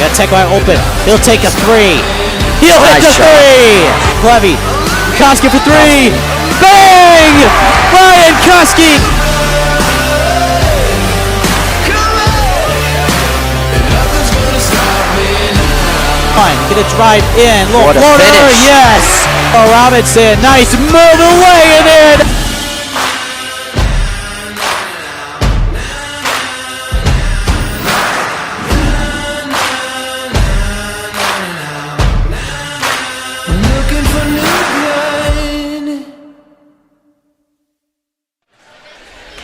got Tech wide open. He'll take a three. He'll hit the three. Levy. Koski for three. Bang! Ryan Koski. Gonna drive in. Little floater. Yes. Oh, Robinson. Nice move away and in.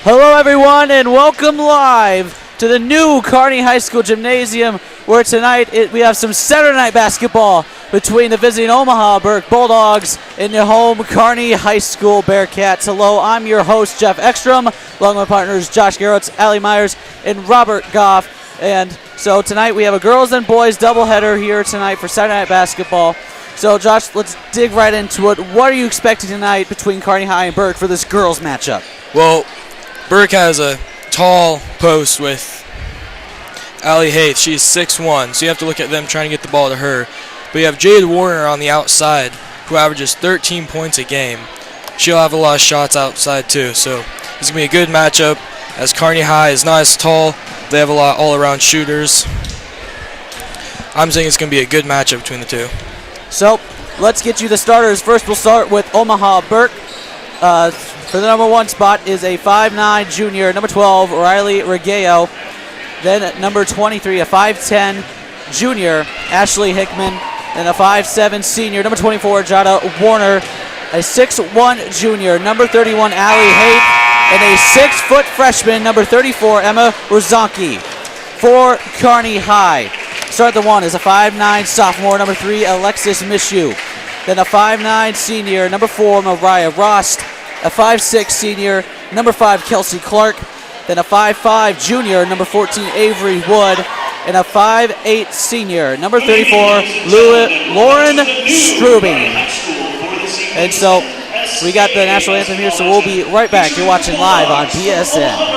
Hello everyone and welcome live to the new Kearney High School Gymnasium, where tonight we have some Saturday night basketball between the visiting Omaha Burke Bulldogs and the home Kearney High School Bearcats. Hello, I'm your host Jeff Ekstrom, along with my partners Josh Garrett, Allie Myers, and Robert Goff. And so tonight we have a girls and boys doubleheader here tonight for Saturday night basketball. So Josh, let's dig right into it. What are you expecting tonight between Kearney High and Burke for this girls matchup? Well, Burke has a tall post with Allie Haith. She's 6'1", so you have to look at them trying to get the ball to her. But you have Jade Warner on the outside, who averages 13 points a game. She'll have a lot of shots outside too, so it's going to be a good matchup, as Kearney High is not as tall. They have a lot all-around shooters. I'm saying it's going to be a good matchup between the two. So let's get you the starters. First, we'll start with Omaha Burke. For the number 1 spot is a 5'9 junior, number 12, Riley Regallo. Then at number 23, a 5'10 junior, Ashley Hickman. Then a 5'7 senior, number 24, Jada Warner. A 6'1 junior, number 31, Allie Haith. And a 6-foot freshman, number 34, Emma Rozanki. For Kearney High. Start the one is a 5'9 sophomore, number 3, Alexis Mishu. Then a 5'9 senior, number 4, Mariah Rost. A 5'6 senior, number 5, Kelsey Clark. Then a 5'5 junior, number 14, Avery Wood. And a 5'8 senior, number 34, Lauren Strubing. And so we got the national anthem here, so we'll be right back. You're watching live on BSN.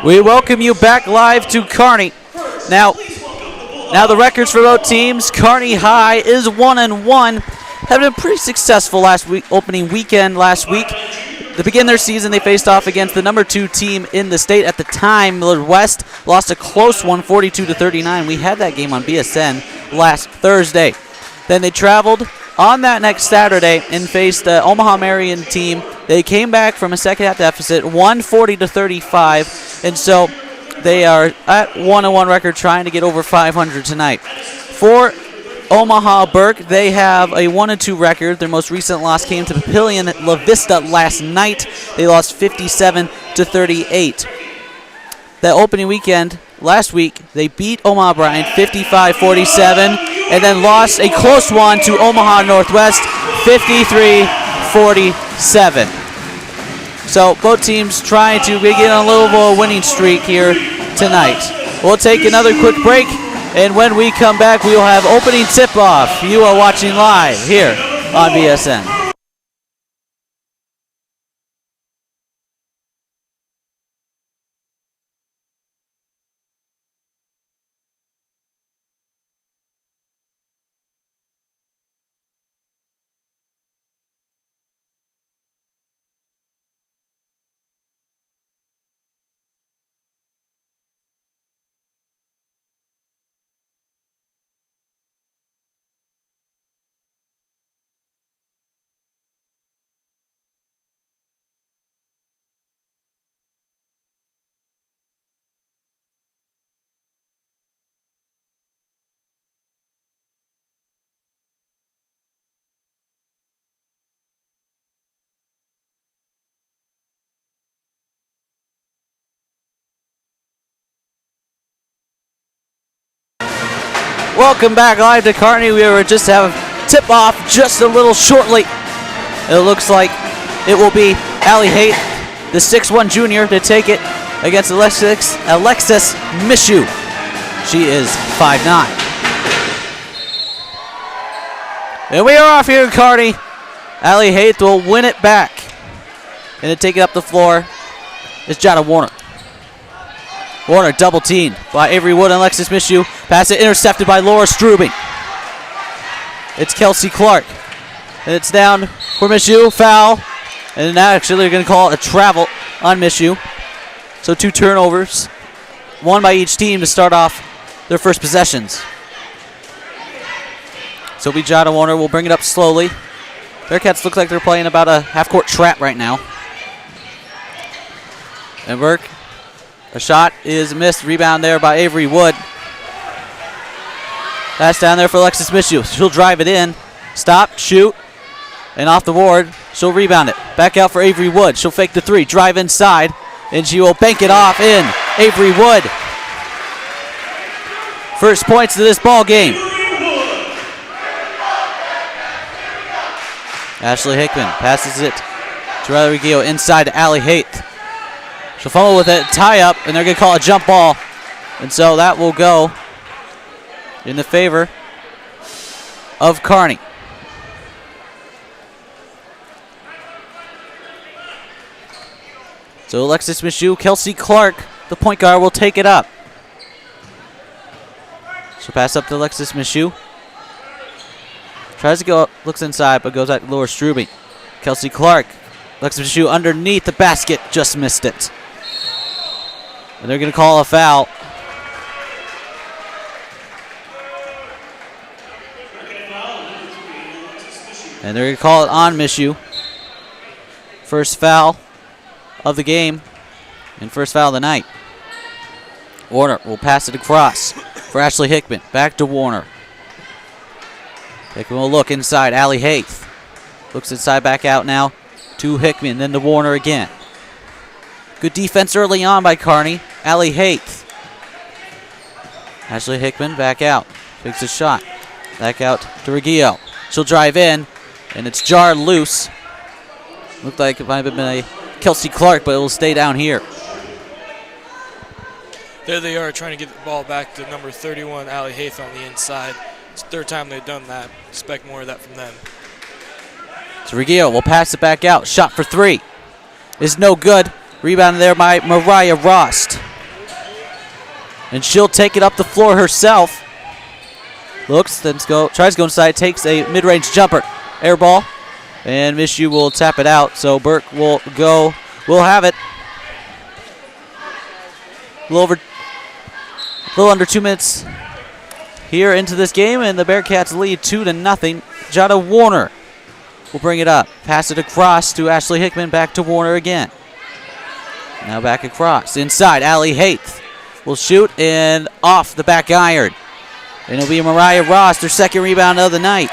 We welcome you back live to Kearney. Now the records for both teams. Kearney High is 1-1. Having a pretty successful opening weekend last week. To begin their season, they faced off against the number 2 team in the state at the time, Millard West. Lost a close one, 42-39. We had that game on BSN last Thursday. Then they traveled on that next Saturday and faced the Omaha Marion team. They came back from a second half deficit, 140-35, and so they are at 1-1 record, trying to get over 500 tonight. For Omaha Burke, they have a 1-2 record. Their most recent loss came to Papillion La Vista last night. They lost 57-38. That opening weekend last week, they beat Omaha Bryan 55-47, and then lost a close one to Omaha Northwest 53-47. So both teams trying to begin a little bit of a winning streak here tonight. We'll take another quick break, and when we come back, we will have opening tip-off. You are watching live here on BSN. Welcome back live to Kearney. We were just have tip-off just a little shortly. It looks like it will be Allie Haight, the 6'1 junior, to take it against Alexis Mishu. She is 5'9". And we are off here in Kearney. Allie Haight will win it back. And to take it up the floor is Jada Warner. Warner double teamed by Avery Wood and Alexis Mishu. Pass it intercepted by Laura Strubing. It's Kelsey Clark. And it's down for Mishu. Foul. And now actually they're going to call it a travel on Mishu. So 2 turnovers. 1 by each team to start off their first possessions. So Jada Warner will bring it up slowly. Bearcats look like they're playing about a half-court trap right now. And Burke. A shot is missed. Rebound there by Avery Wood. Pass down there for Alexis Mishu. She'll drive it in. Stop, shoot, and off the board. She'll rebound it. Back out for Avery Wood. She'll fake the 3. Drive inside, and she will bank it off in. Avery Wood. First points to this ball game. Ashley Hickman passes it to Riley Reggio inside to Allie Haight. She'll fumble with it, tie up, and they're going to call a jump ball. And so that will go in the favor of Kearney. So Alexis Mishu, Kelsey Clark, the point guard, will take it up. She'll pass up to Alexis Mishu. Tries to go up, looks inside, but goes out to Laura Strubing. Kelsey Clark, Alexis Mishu underneath the basket, just missed it. And they're going to call a foul. And they're going to call it on Mishu. First foul of the game and first foul of the night. Warner will pass it across for Ashley Hickman. Back to Warner. Hickman will look inside. Allie Haight looks inside, back out now to Hickman, then to Warner again. Good defense early on by Kearney. Allie Haight. Ashley Hickman back out. Takes a shot. Back out to Reggio. She'll drive in, and it's jarred loose. Looked like it might have been a Kelsey Clark, but it will stay down here. There they are trying to get the ball back to number 31, Allie Haight on the inside. It's the 3rd time they've done that. Expect more of that from them. So Reggio will pass it back out. Shot for 3 is no good. Rebounded there by Mariah Rost. And she'll take it up the floor herself. Looks, then tries to go inside, takes a mid-range jumper. Air ball. And Mishu will tap it out. So Burke will go. We'll have it. A little under 2 minutes here into this game, and the Bearcats lead 2-0. Jada Warner will bring it up. Pass it across to Ashley Hickman. Back to Warner again. Now back across. Inside, Allie Haight will shoot and off the back iron. And it'll be Mariah Ross, their 2nd rebound of the night.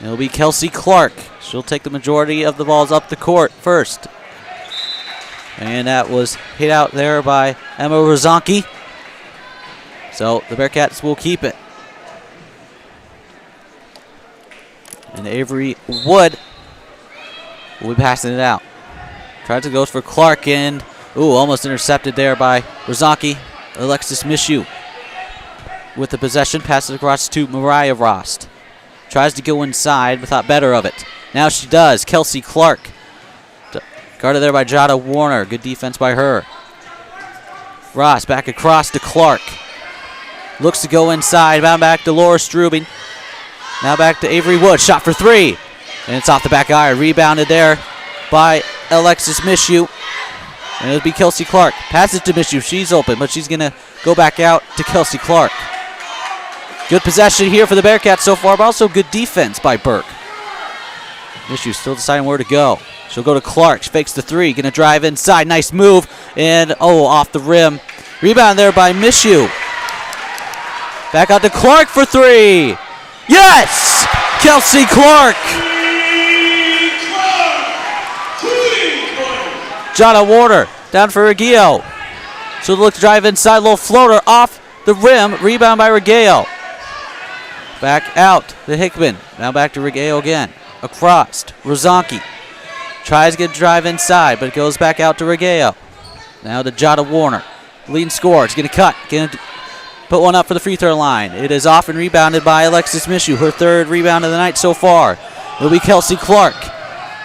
It'll be Kelsey Clark. She'll take the majority of the balls up the court first. And that was hit out there by Emma Rozanki. So the Bearcats will keep it. And Avery Wood will be passing it out. Tries to go for Clark and, almost intercepted there by Rozanski. Alexis Mishu with the possession. Passes across to Mariah Rost. Tries to go inside, but thought better of it. Now she does. Kelsey Clark. Guarded there by Jada Warner. Good defense by her. Ross back across to Clark. Looks to go inside. Bound back to Laura Strubing. Now back to Avery Wood. Shot for three. And it's off the back iron. Rebounded there by Alexis Mishu. And it'll be Kelsey Clark. Passes to Mishu. She's open, but she's going to go back out to Kelsey Clark. Good possession here for the Bearcats so far, but also good defense by Burke. Mishu still deciding where to go. She'll go to Clark. She fakes the three. Going to drive inside. Nice move. And, off the rim. Rebound there by Mishu. Back out to Clark for three. Yes! Kelsey Clark. Jada Warner down for Reggio. She'll look to drive inside. Little floater off the rim. Rebound by Reggio. Back out to Hickman. Now back to Reggio again. Across. Rozanski. Tries to get a drive inside, but it goes back out to Reggio. Now to Jada Warner. Leading scorer. It's going to cut. Going to put one up for the free throw line. It is off and rebounded by Alexis Mishu. Her third rebound of the night so far. It'll be Kelsey Clark.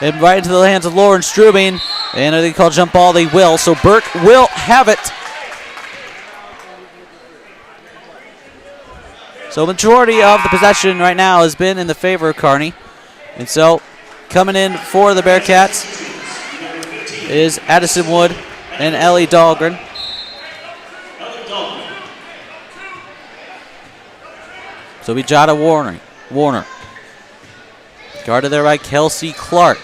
And right into the hands of Lauren Strubing. And they call jump ball. They will. So Burke will have it. So majority of the possession right now has been in the favor of Kearney. And so coming in for the Bearcats is Addison Wood and Ellie Dahlgren. So it'll be Jada Warner. Guarded there by Kelsey Clark.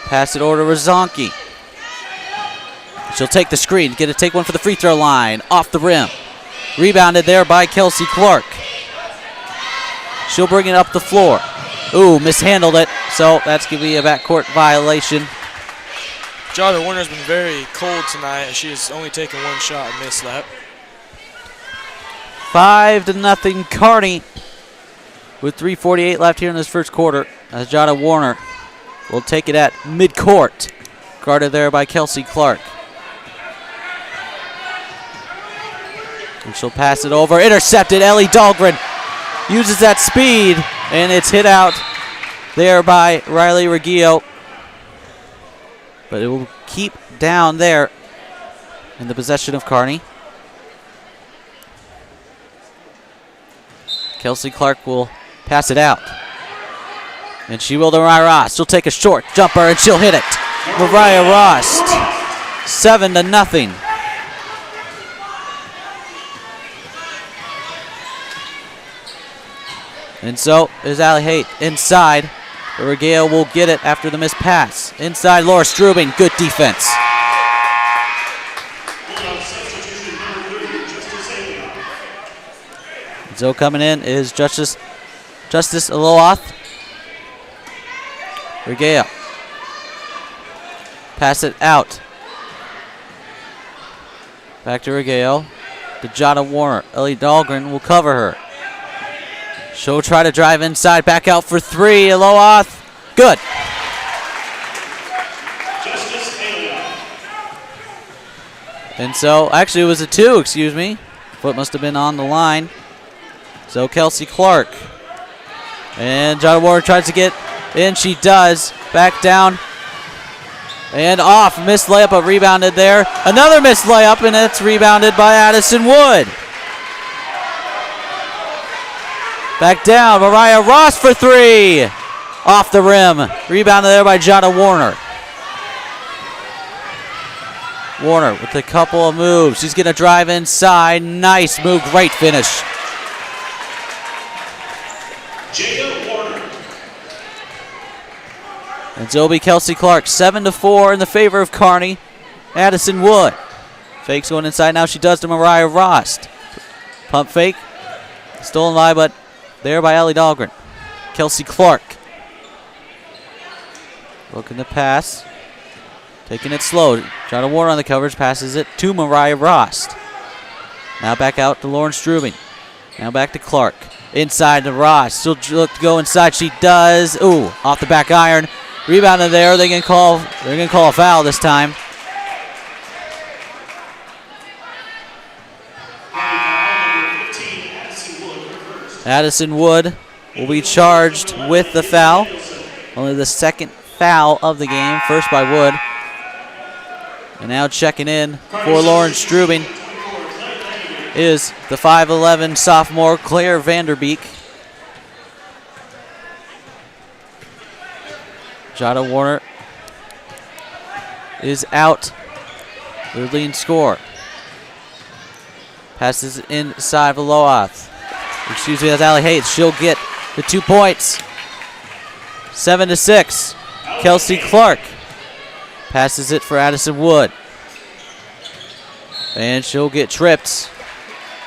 Pass it over to Rozanski. She'll take the screen. Going to take one for the free throw line. Off the rim. Rebounded there by Kelsey Clark. She'll bring it up the floor. Mishandled it. So that's going to be a backcourt violation. Jada Warner's been very cold tonight. She has only taken one shot and missed that. 5-0 Kearney with 3:48 left here in this first quarter. As Jada Warner will take it at midcourt. Guarded there by Kelsey Clark. And she'll pass it over. Intercepted. Ellie Dahlgren uses that speed. And it's hit out there by Riley Reggio. But it will keep down there in the possession of Kearney. Kelsey Clark will pass it out. And she will to Mariah Rost. She'll take a short jumper and she'll hit it. Mariah Rost. 7-0. And so is Allie Haight inside. Reggio will get it after the missed pass. Inside, Laura Strubing. Good defense. And so coming in is Justice Aloath. Reggio. Pass it out. Back to Reggio. To Jada Warner. Ellie Dahlgren will cover her. She'll try to drive inside. Back out for three. Aloath. Good. And so, actually it was a two, excuse me. Foot must have been on the line. So Kelsey Clark. And Jada Warner tries to get in. She does. Back down. And off. Missed layup, but rebounded there. Another missed layup, and it's rebounded by Addison Wood. Back down. Mariah Rost for three. Off the rim. Rebounded there by Jada Warner. Warner with a couple of moves. She's going to drive inside. Nice move. Great finish. Jada Warner. And so it'll be Kelsey Clark. 7-4 in the favor of Kearney. Addison Wood. Fakes going inside. Now she does to Mariah Rost. Pump fake. Stolen by, but there by Ellie Dahlgren. Kelsey Clark. Looking to pass. Taking it slow. Jada Warner on the coverage. Passes it to Mariah Rost. Now back out to Lauren Strubing. Now back to Clark. Inside to Rost. Still look to go inside. She does. Off the back iron. Rebounded there. They're gonna call a foul this time. Addison Wood will be charged with the foul. Only the second foul of the game. First by Wood. And now checking in for Lawrence Strubing is the 5'11 sophomore Claire Vanderbeek. Jada Warner is out. Their leading scorer. Passes it inside for Loath. Excuse me, that's Allie Hayes. She'll get the 2 points. 7-6. Kelsey Clark passes it for Addison Wood. And she'll get tripped.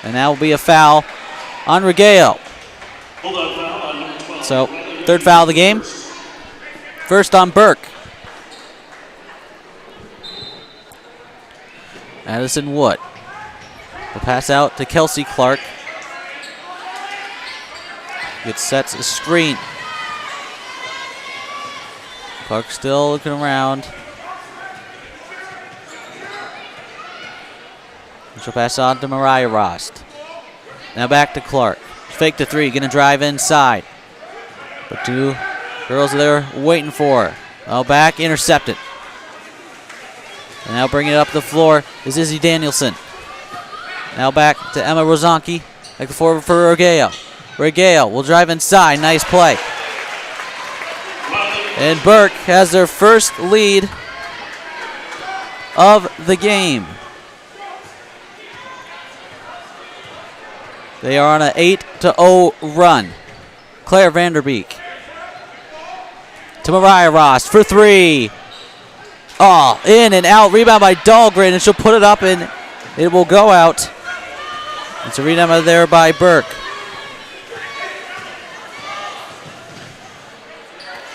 And that will be a foul on Regallo. So, third foul of the game. First on Burke. Addison Wood. The pass out to Kelsey Clark. It sets a screen. Clark still looking around. She'll pass on to Mariah Rost. Now back to Clark. Fake to three, gonna drive inside. But two girls are there waiting for her. Oh, back, intercepted. And now bringing it up the floor is Izzy Danielson. Now back to Emma Rozanki. Back to forward for Regallo. Regallo will drive inside, nice play. And Burke has their first lead of the game. They are on an 8-0 run. Claire Vanderbeek to Mariah Rost for three. Oh, in and out. Rebound by Dahlgren, and she'll put it up, and it will go out. It's a rebound there by Burke.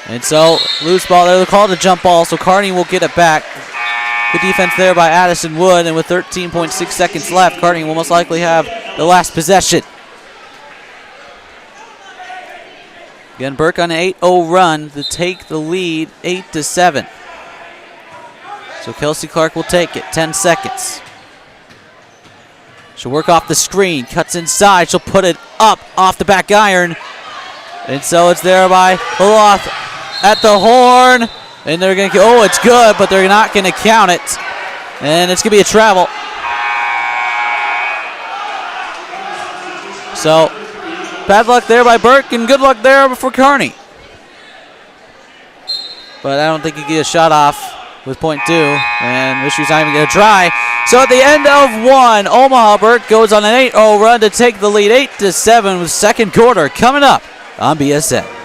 And so, loose ball there. They'll call it a jump ball, so Kearney will get it back. Good defense there by Addison Wood, and with 13.6 seconds left, Kearney will most likely have the last possession. Again, Burke on an 8-0 run to take the lead 8-7. So Kelsey Clark will take it, 10 seconds. She'll work off the screen, cuts inside, she'll put it up off the back iron. And so it's there by Loath at the horn. And they're going to, oh, it's good, but they're not going to count it. And it's going to be a travel. So, bad luck there by Burke, and good luck there for Kearney. But I don't think he can get a shot off with point two, and Michigan's not even going to try. So at the end of one, Omaha Burke goes on an 8-0 run to take the lead 8-7 with second quarter coming up on BSN.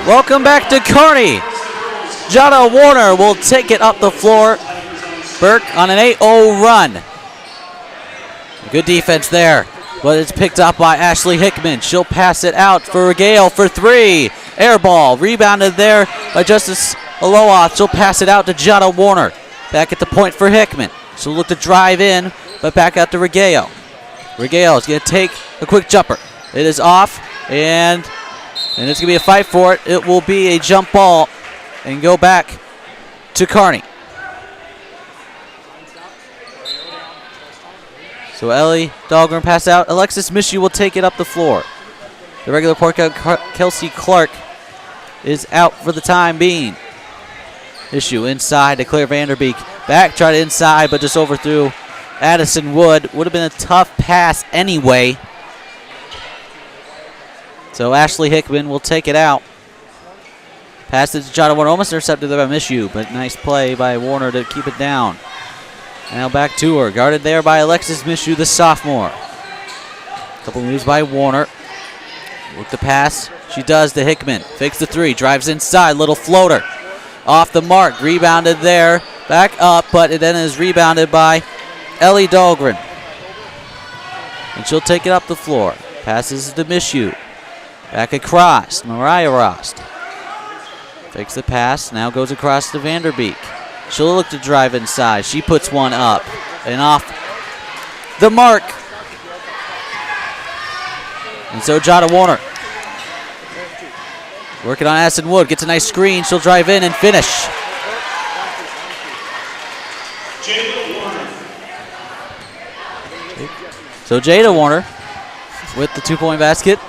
Welcome back to Kearney. Jada Warner will take it up the floor. Burke on an 8-0 run. Good defense there, but it's picked up by Ashley Hickman. She'll pass it out for Regallo for three. Air ball, rebounded there by Justice Aloha. She'll pass it out to Jada Warner. Back at the point for Hickman. She'll look to drive in, but back out to Regallo. Regallo is going to take a quick jumper. It is off, and it's going to be a fight for it. It will be a jump ball and go back to Kearney. So Ellie Dahlgren pass out. Alexis Mishu will take it up the floor. The regular point guard, Kelsey Clark, is out for the time being. Mishu inside to Claire Vanderbeek. Back, tried inside, but just overthrew Addison Wood. Would have been a tough pass anyway. So Ashley Hickman will take it out. Pass it to Jada Warner, almost intercepted there by Mishu, but nice play by Warner to keep it down. Now back to her, guarded there by Alexis Mishu, the sophomore. Couple moves by Warner. Look the pass, she does to Hickman. Fakes the three, drives inside, little floater. Off the mark, rebounded there. Back up, but it then is rebounded by Ellie Dahlgren. And she'll take it up the floor. Passes to Mishu. Back across, Mariah Rost. Takes the pass, now goes across to Vanderbeek. She'll look to drive inside. She puts one up and off the mark. And so Jada Warner working on Addison Wood. Gets a nice screen. She'll drive in and finish. So Jada Warner with the 2-point basket.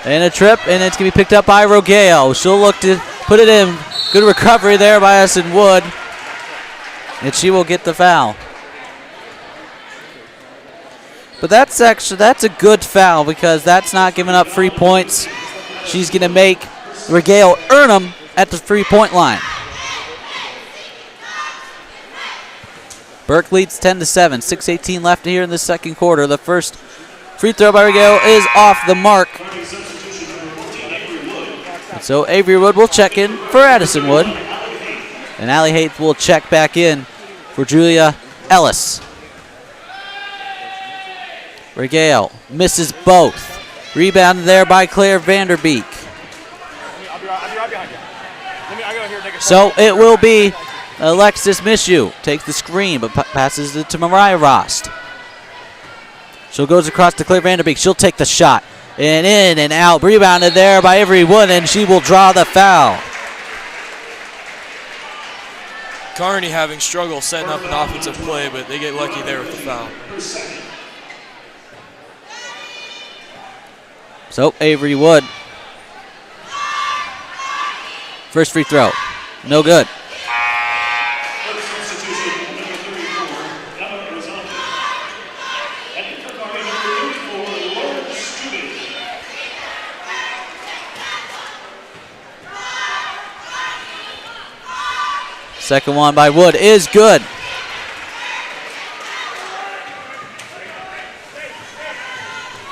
And a trip, and it's going to be picked up by Rogello. She'll look to put it in. Good recovery there by Addison Wood. And she will get the foul. But that's a good foul because that's not giving up free points. She's going to make Rogello earn them at the free-point line. Burke leads 10-7. 6:18 left here in the second quarter. The first free throw by Rogello is off the mark. And so Avery Wood will check in for Addison Wood. And Allie Haith will check back in for Julia Ellis. Rogello misses both. Rebounded there by Claire Vanderbeek. So it will be Alexis Mishu. Takes the screen, but passes it to Mariah Rost. She'll goes across to Claire Vanderbeek. She'll take the shot. And in and out. Rebounded there by Avery Wood, and she will draw the foul. Kearney having struggle setting up an offensive play, but they get lucky there with the foul. So Avery Wood. First free throw. No good. Second one by Wood is good.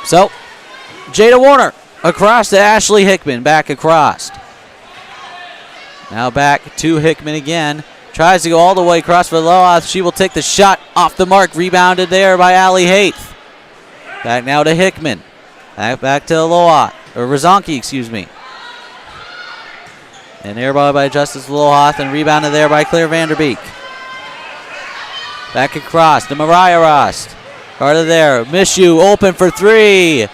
So, Jada Warner across to Ashley Hickman, back across. Now back to Hickman again. Tries to go all the way across for Loath. She will take the shot off the mark. Rebounded there by Allie Haith. Back now to Hickman. Back to Loath, or Rozonki, excuse me. And airball by Justice Loath and rebounded there by Claire Vanderbeek. Back across to Mariah Rost. Guarded there. Mishu open for three.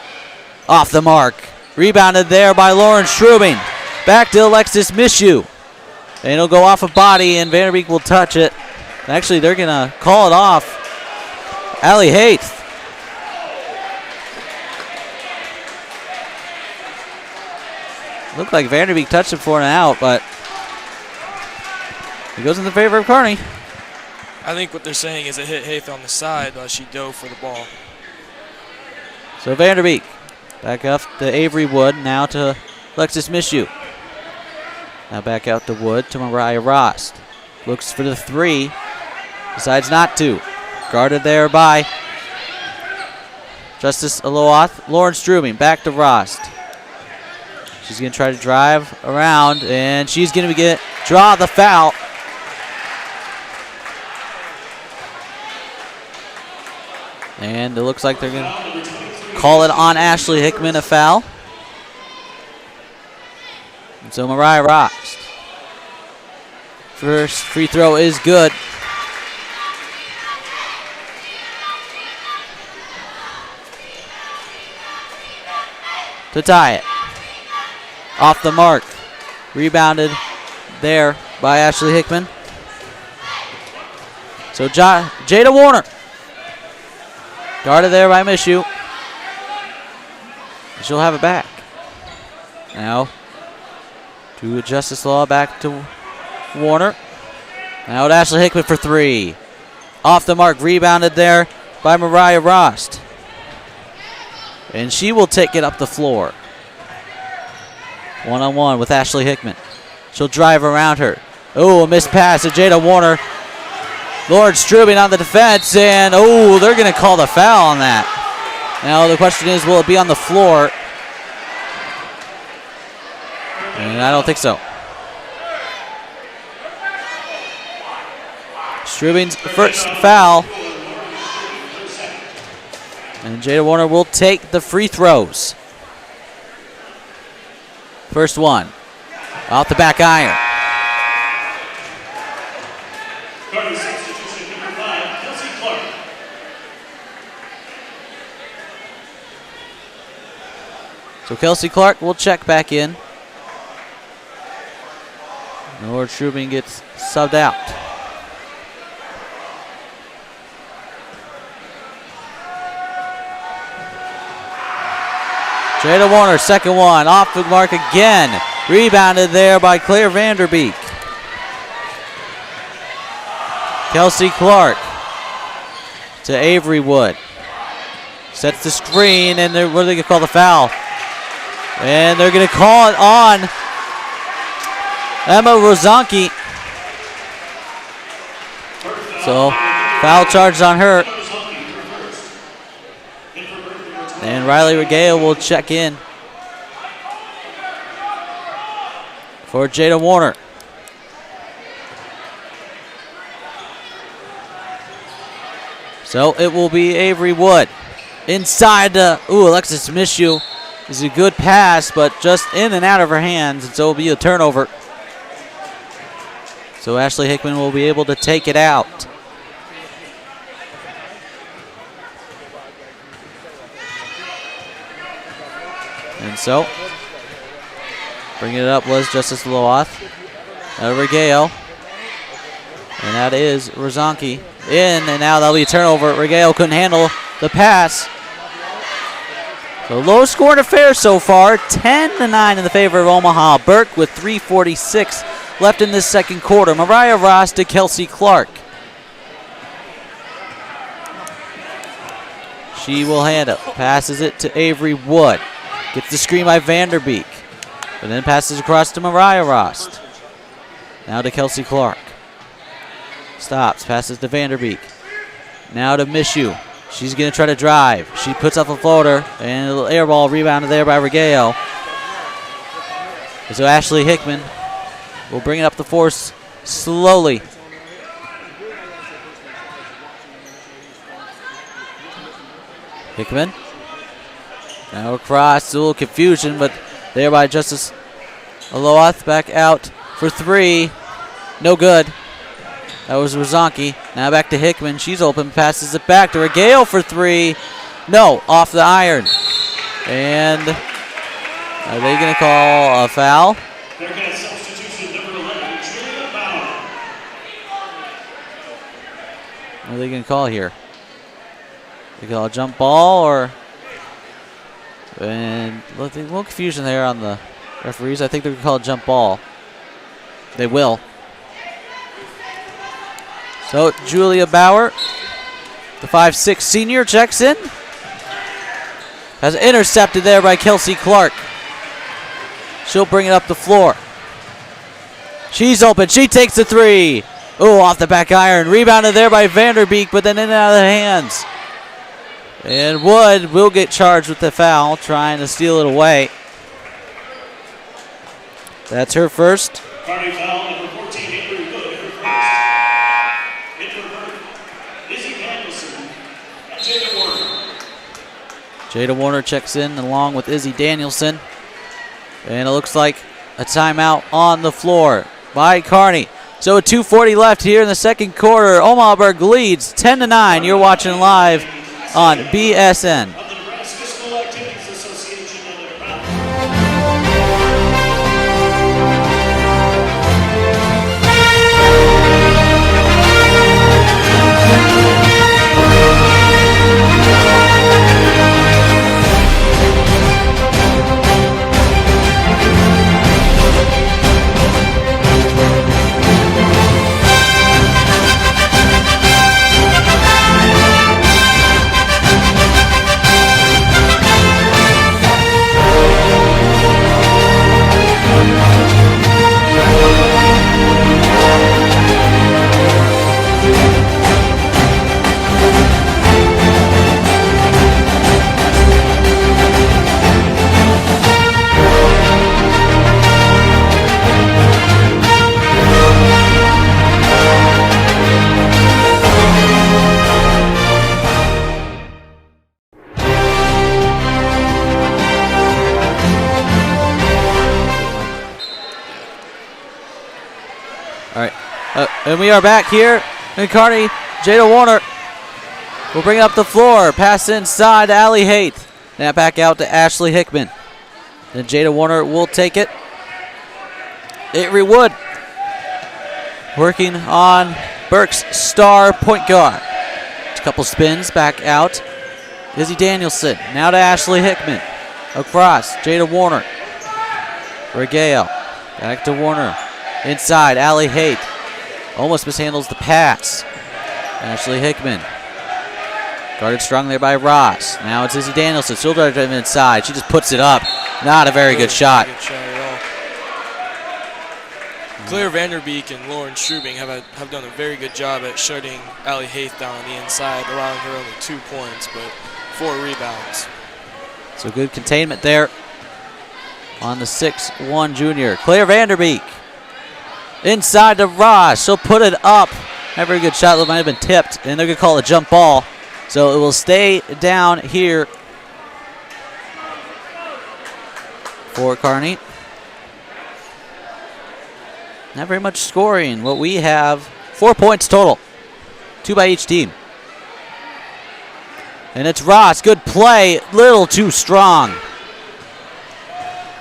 Off the mark. Rebounded there by Lauren Strubing. Back to Alexis Mishu. And it'll go off a body, and Vanderbeek will touch it. Actually, they're going to call it off. Allie Haith. Looked like Vanderbeek touched it for an out, but it goes in the favor of Kearney. I think what they're saying is it hit Haith on the side while she dove for the ball. So Vanderbeek back up to Avery Wood, now to Alexis Mishu. Now back out to Wood to Mariah Rost. Looks for the three, decides not to. Guarded there by Justice Aloath. Lauren Strubing back to Rost. She's going to try to drive around, and she's going to draw the foul. And it looks like they're going to call it on Ashley Hickman, a foul. And so Mariah Rost. First free throw is good. To tie it. Off the mark. Rebounded there by Ashley Hickman. So Jada Warner. Guarded there by Mishu. She'll have it back. Now to Justice Law, back to Warner. Now to Ashley Hickman for three. Off the mark, rebounded there by Mariah Rost. And she will take it up the floor. One-on-one with Ashley Hickman. She'll drive around her. Oh, a missed pass to Jada Warner. Lauren Strubing on the defense, and they're going to call the foul on that. Now the question is, will it be on the floor? And I don't think so. Strubing's first foul. And Jada Warner will take the free throws. First one. Off the back iron. So Kelsey Clark will check back in. Lord Strubing gets subbed out. Jada Warner, second one, off the mark again. Rebounded there by Claire Vanderbeek. Kelsey Clark to Avery Wood. Sets the screen, and what are they going to call the foul? And they're going to call it on Emma Rozanki. So, foul charged on her. And Riley Regale will check in for Jada Warner. So it will be Avery Wood. Inside Alexis Mishu. Is a good pass, but just in and out of her hands, and so it will be a turnover. So Ashley Hickman will be able to take it out. And so, bringing it up was Justice Loath. Regale. And that is Rozanki. In, and now that'll be a turnover. Regale couldn't handle the pass. So low scoring affair so far. 10-9 in the favor of Omaha. Burke with 3:46 left in this second quarter. Mariah Ross to Kelsey Clark. She will handle. Passes it to Avery Wood. Gets the screen by Vanderbeek. And then passes across to Mariah Rost. Now to Kelsey Clark. Stops. Passes to Vanderbeek. Now to Mishu. She's going to try to drive. She puts up a floater. And a little air ball rebounded there by Regale. So Ashley Hickman will bring it up the force slowly. Hickman. Now across, a little confusion, but there by Justice Aloath back out for three. No good. That was Rozanki. Now back to Hickman. She's open, passes it back to Regale for three. No, off the iron. And are they going to call a foul? They're going to substitution number 11, Julia Bauer. What are they going to call here? They call a jump ball or... And a little confusion there on the referees. I think they're going to call a jump ball. They will. So Julia Bauer, the 5'6" senior, checks in. Has intercepted there by Kelsey Clark. She'll bring it up the floor. She's open. She takes the three. Oh, off the back iron. Rebounded there by Vanderbeek, but then in and out of the hands. And Wood will get charged with the foul, trying to steal it away. That's her first. Kearney foul number 14, Avery Wood, her first. In for Burke, Izzy Danielson, and Jada Warner. Jada Warner checks in along with Izzy Danielson. And it looks like a timeout on the floor by Kearney. So with 2:40 left here in the second quarter, Omaha Burke leads 10-9. You're watching live on BSN. Of the Nebraska School Activities Association and their proud. And we are back here in Kearney. Jada Warner will bring it up the floor. Pass inside to Allie Haight. Now back out to Ashley Hickman. Then Jada Warner will take it. Avery Wood working on Burke's star point guard. A couple spins back out. Izzy Danielson. Now to Ashley Hickman. Across. Jada Warner. Regallo. Back to Warner. Inside. Allie Haight. Almost mishandles the pass. Ashley Hickman. Guarded strong there by Ross. Now it's Izzy Danielson. She'll drive him inside. She just puts it up. Not a very good shot. Good shot at all. Claire Vanderbeek and Lauren Strubing have done a very good job at shutting Allie Haight down on the inside, allowing her only 2 points, but 4 rebounds. So good containment there on the 6'1" junior. Claire Vanderbeek. Inside to Ross. She'll put it up. Not a very good shot. It might have been tipped, and they're going to call a jump ball. So it will stay down here for Kearney. Not very much scoring. What we have, 4 points total. 2 by each team. And it's Ross. Good play. Little too strong.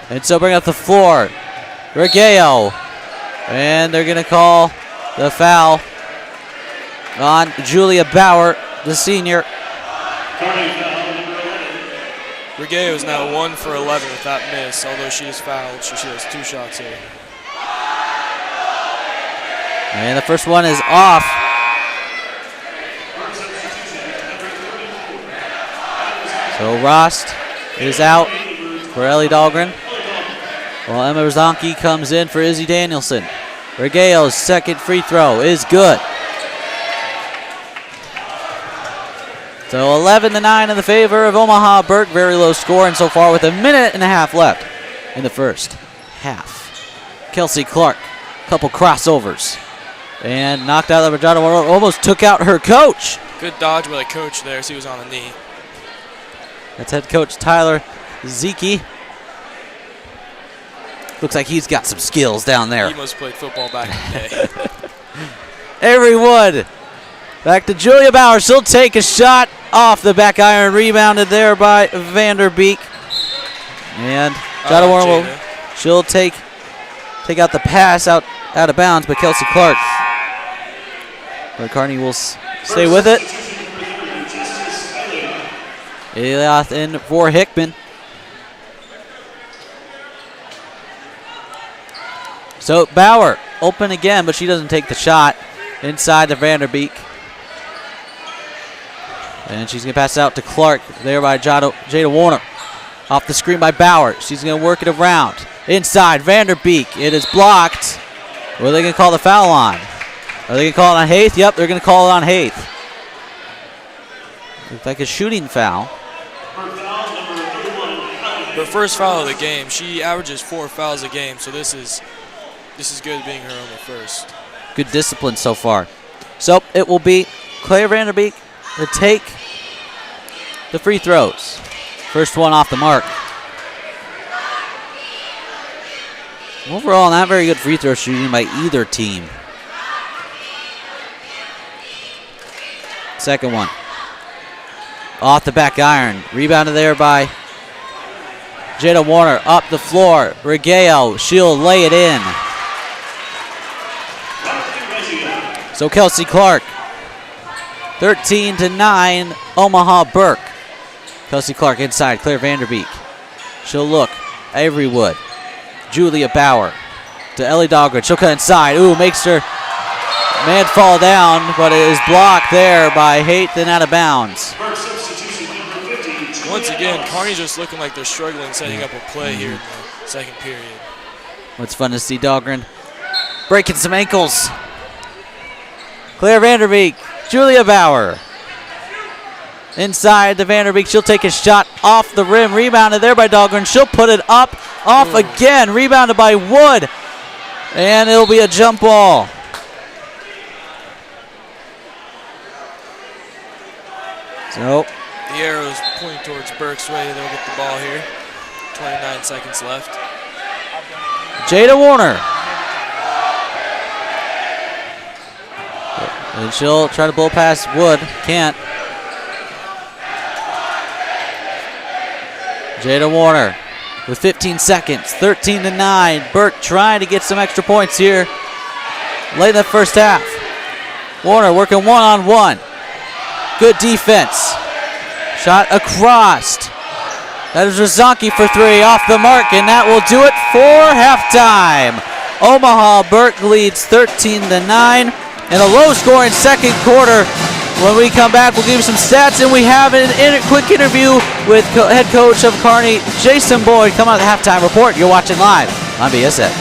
And so bring up the floor. Regallo. And they're going to call the foul on Julia Bauer, the senior. Regallo is now 1 for 11 with that miss, although she is fouled. She has 2 shots here. And the first one is off. So Rost is out for Ellie Dahlgren, while Emma Rozanki comes in for Izzy Danielson. Regallo's second free throw is good. So 11-9 in the favor of Omaha Burke. Very low scoring so far with 1.5 minutes left in the first half. Kelsey Clark, couple crossovers. And knocked out the Regina Warner. Almost took out her coach. Good dodge by the coach there, so he was on a knee. That's head coach Tyler Zeke. Looks like he's got some skills down there. He must have played football back in the day. Avery Wood. Back to Julia Bauer. She'll take a shot off the back iron. Rebounded there by Vanderbeek. And Jada Warner will, she'll take out the pass out of bounds, but Kelsey Clark. But Kearney will stay with it. Eliath in for Hickman. So Bauer open again, but she doesn't take the shot. Inside to Vanderbeek. And she's going to pass it out to Clark. There by Jada Warner. Off the screen by Bauer. She's going to work it around. Inside, Vanderbeek. It is blocked. What are they going to call the foul on? Are they going to call it on Haith? Yep, they're going to call it on Haith. Looks like a shooting foul. Her first foul of the game. She averages 4 fouls a game, so this is good being her only first. Good discipline so far. So it will be Claire Vanderbeek to take the free throws. First one off the mark. Overall, not very good free throw shooting by either team. Second one. Off the back iron. Rebounded there by Jada Warner. Up the floor. Regallo. She'll lay it in. So Kelsey Clark. 13-9, Omaha Burke. Kelsey Clark inside. Claire Vanderbeek. She'll look. Avery Wood. Julia Bauer to Ellie Dahlgren. She'll cut inside. Ooh, makes her man fall down, but it is blocked there by Haight and out of bounds. Once again, Kearney's just looking like they're struggling setting up a play here in the second period. It's fun to see Dahlgren breaking some ankles. Claire Vanderbeek, Julia Bauer. Inside to Vanderbeek. She'll take a shot off the rim. Rebounded there by Dahlgren. She'll put it up. Off again. Rebounded by Wood. And it'll be a jump ball. So the arrow's pointing towards Burke's way. They'll get the ball here. 29 seconds left. Jada Warner. And she'll try to blow past Wood. Can't. Jada Warner with 15 seconds. 13-9. Burke trying to get some extra points here late in the first half. Warner working one-on-one. Good defense. Shot across. That is Rozanki for three, off the mark, and that will do it for halftime. Omaha Burke leads 13-9 in a low-scoring second quarter. When we come back, we'll give you some stats, and we have a quick interview with head coach of Kearney, Jason Boyd, coming on the halftime report. You're watching live on BSN.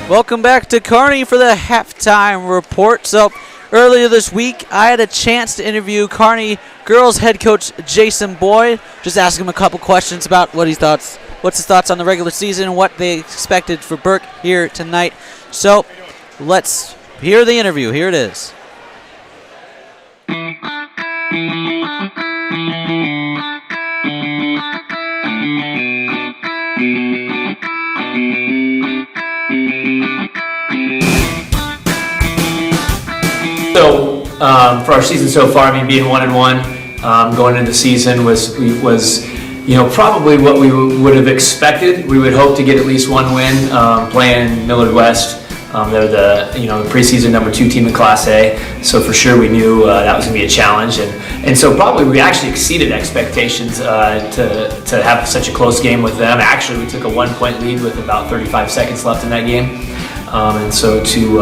Welcome back to Kearney for the halftime report. So earlier this week, I had a chance to interview Kearney girls head coach Jason Boyd. Just ask him a couple questions about what's his thoughts on the regular season and what they expected for Burke here tonight. So let's hear the interview. Here it is. So for our season so far, I mean, being 1-1 going into the season was probably what we would have expected. We would hope to get at least one win playing Millard West. They're the preseason number 2 team in Class A, so for sure we knew that was going to be a challenge, and so probably we actually exceeded expectations to have such a close game with them. Actually, we took a 1-point lead with about 35 seconds left in that game, and so to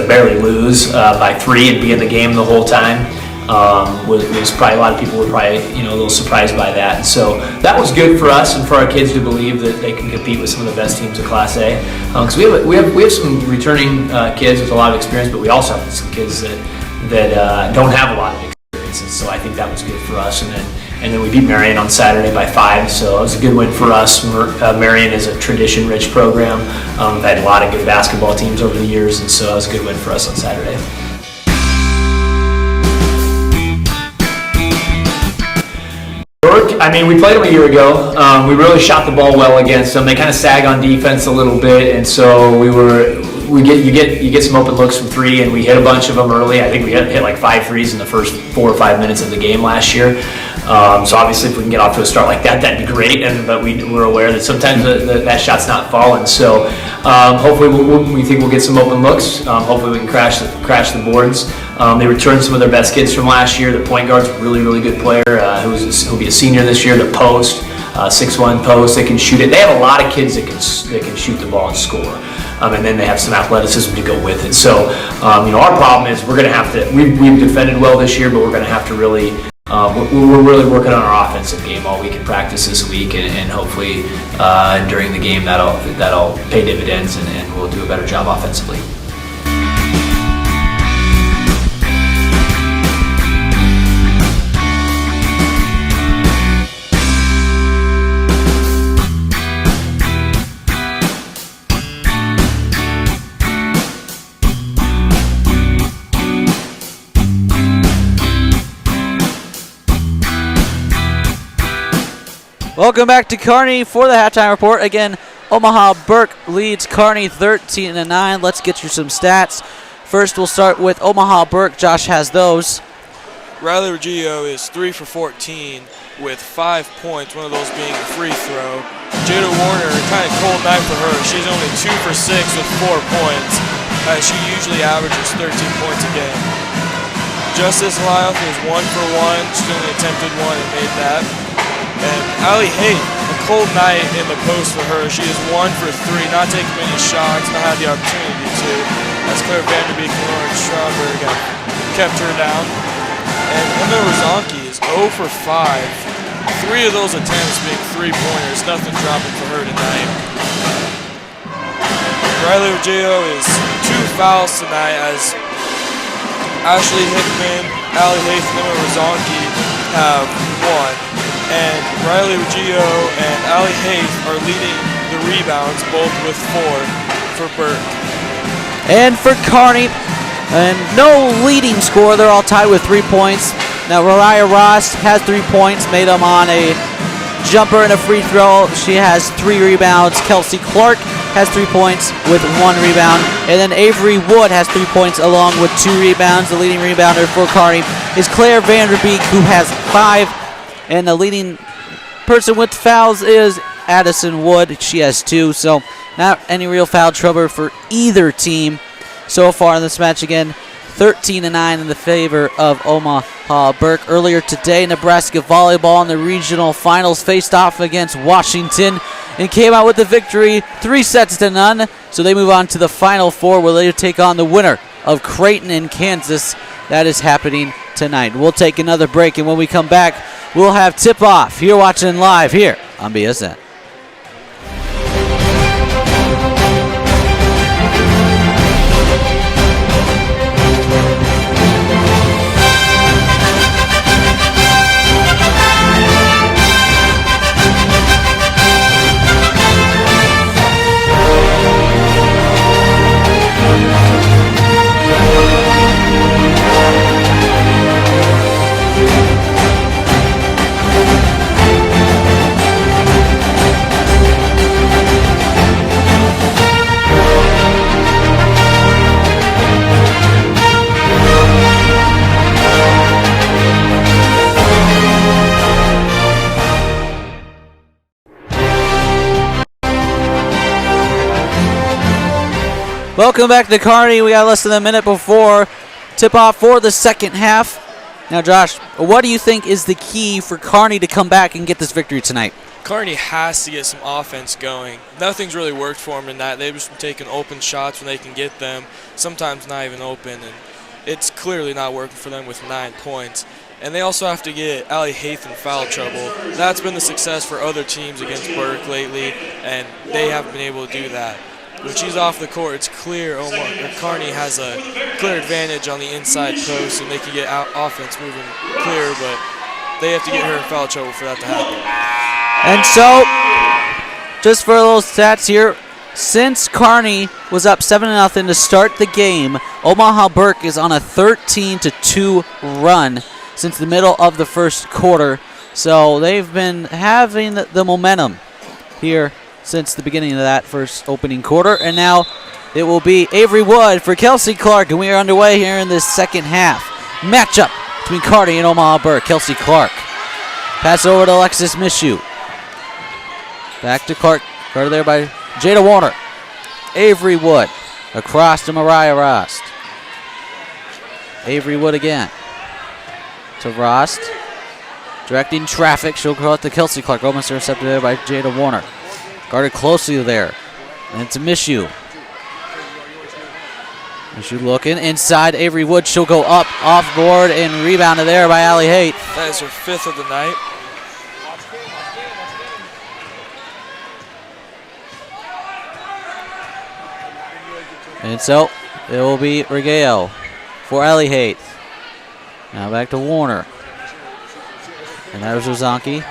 barely lose by 3 and be in the game the whole time was probably a lot of people were probably a little surprised by that. And so that was good for us and for our kids to believe that they can compete with some of the best teams of Class A. Because we have some returning kids with a lot of experience, but we also have some kids that don't have a lot of experience. And so I think that was good for us. And then we beat Marion on Saturday by 5, so it was a good win for us. Marion is a tradition-rich program. We've had a lot of good basketball teams over the years, and so it was a good win for us on Saturday. Burke, we played them a year ago. We really shot the ball well against them. They kind of sag on defense a little bit, and so you get some open looks from 3, and we hit a bunch of them early. I think we hit like 5 threes in the first 4 or 5 minutes of the game last year. So obviously, if we can get off to a start like that, that'd be great. But we're aware that sometimes that shot's not falling. So hopefully, we think we'll get some open looks. Hopefully, we can crash the boards. They returned some of their best kids from last year. The point guard's a really, really good player who'll be a senior this year. The post, 6'1" post, they can shoot it. They have a lot of kids that can shoot the ball and score. And then they have some athleticism to go with it. So, our problem is we're going to have to. We've defended well this year, but we're going to have to really. We're really working on our offensive game all week in practice this week, and hopefully during the game that'll pay dividends, and we'll do a better job offensively. Welcome back to Kearney for the halftime report. Again, Omaha Burke leads Kearney 13-9. Let's get you some stats. First, we'll start with Omaha Burke. Josh has those. Riley Reggio is 3 for 14 with 5 points, one of those being a free throw. Jada Warner, kind of cold night for her. She's only 2 for 6 with 4 points. She usually averages 13 points a game. Justice Lyeth is 1 for 1. She's only attempted 1 and made that. And Allie Haight, a cold night in the post for her. She is 1 for 3, not taking many shots, not had the opportunity to, as Claire Vanderbeek and Lauren Stromberg have kept her down. And Emma Rozonki is 0 for 5. 3 of those attempts being 3-pointers, nothing dropping for her tonight. Riley Reggio is 2 fouls tonight as Ashley Hickman, Allie Haight, and Emma Rozonki have 1. And Riley Reggio and Allie Haight are leading the rebounds, both with 4 for Burke. And for Kearney, and no leading scorer. They're all tied with 3 points. Now, Mariah Ross has 3 points, made them on a jumper and a free throw. She has 3 rebounds. Kelsey Clark has 3 points with 1 rebound. And then Avery Wood has 3 points along with 2 rebounds. The leading rebounder for Kearney is Claire Vanderbeek, who has 5. And the leading person with fouls is Addison Wood. She has 2, so not any real foul trouble for either team so far in this match. Again, 13-9 in the favor of Omaha Burke. Earlier today, Nebraska volleyball in the regional finals faced off against Washington and came out with the victory 3-0. So they move on to the Final Four, where they take on the winner of Creighton and Kansas. That is happening tonight. We'll take another break, and when we come back, we'll have tip-off. You're watching live here on BSN. Welcome back to Kearney. We got less than a minute before tip-off for the second half. Now, Josh, what do you think is the key for Kearney to come back and get this victory tonight? Kearney has to get some offense going. Nothing's really worked for them tonight. They've just been taking open shots when they can get them, sometimes not even open. And it's clearly not working for them with 9 points. And they also have to get Allie Haith in foul trouble. That's been the success for other teams against Burke lately, and they haven't been able to do that. When she's off the court, it's clear Kearney has a clear advantage on the inside post, and they can get offense moving clear, but they have to get her in foul trouble for that to happen. And so, just for a little stats here, since Kearney was up 7-0 to start the game, Omaha Burke is on a 13-2 run since the middle of the first quarter. So they've been having the momentum here since the beginning of that first opening quarter. And now it will be Avery Wood for Kelsey Clark, and we are underway here in this second half. Matchup between Kearney and Omaha Burke. Kelsey Clark. Pass over to Alexis Mishu. Back to Clark. Guarded there by Jada Warner. Avery Wood across to Mariah Rost. Avery Wood again to Rost. Directing traffic. She'll go out to Kelsey Clark. Almost intercepted there by Jada Warner. Guarded closely there. And it's Mishu. Mishu looking inside. Avery Wood. She'll go up off board and rebounded there by Allie Haith. That is her 5th of the night. And so it will be Regallo for Allie Haith. Now back to Warner. And that was Rozanki.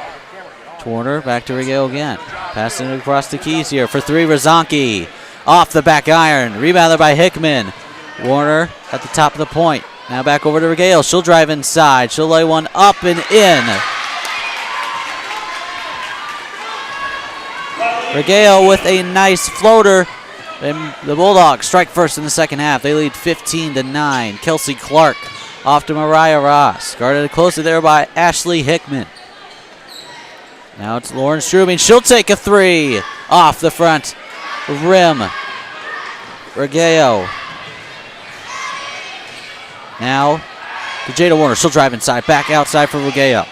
To Warner, back to Regallo again. Passing across the keys here for 3, Rozanki. Off the back iron. Rebounded by Hickman. Warner at the top of the point. Now back over to Regallo. She'll drive inside. She'll lay one up and in. Regallo with a nice floater. And the Bulldogs strike first in the second half. They lead 15-9. Kelsey Clark off to Mariah Ross. Guarded closely there by Ashley Hickman. Now it's Lauren Strubing. She'll take a 3 off the front rim. Regallo. Now to Jada Warner. She'll drive inside. Back outside for Regallo.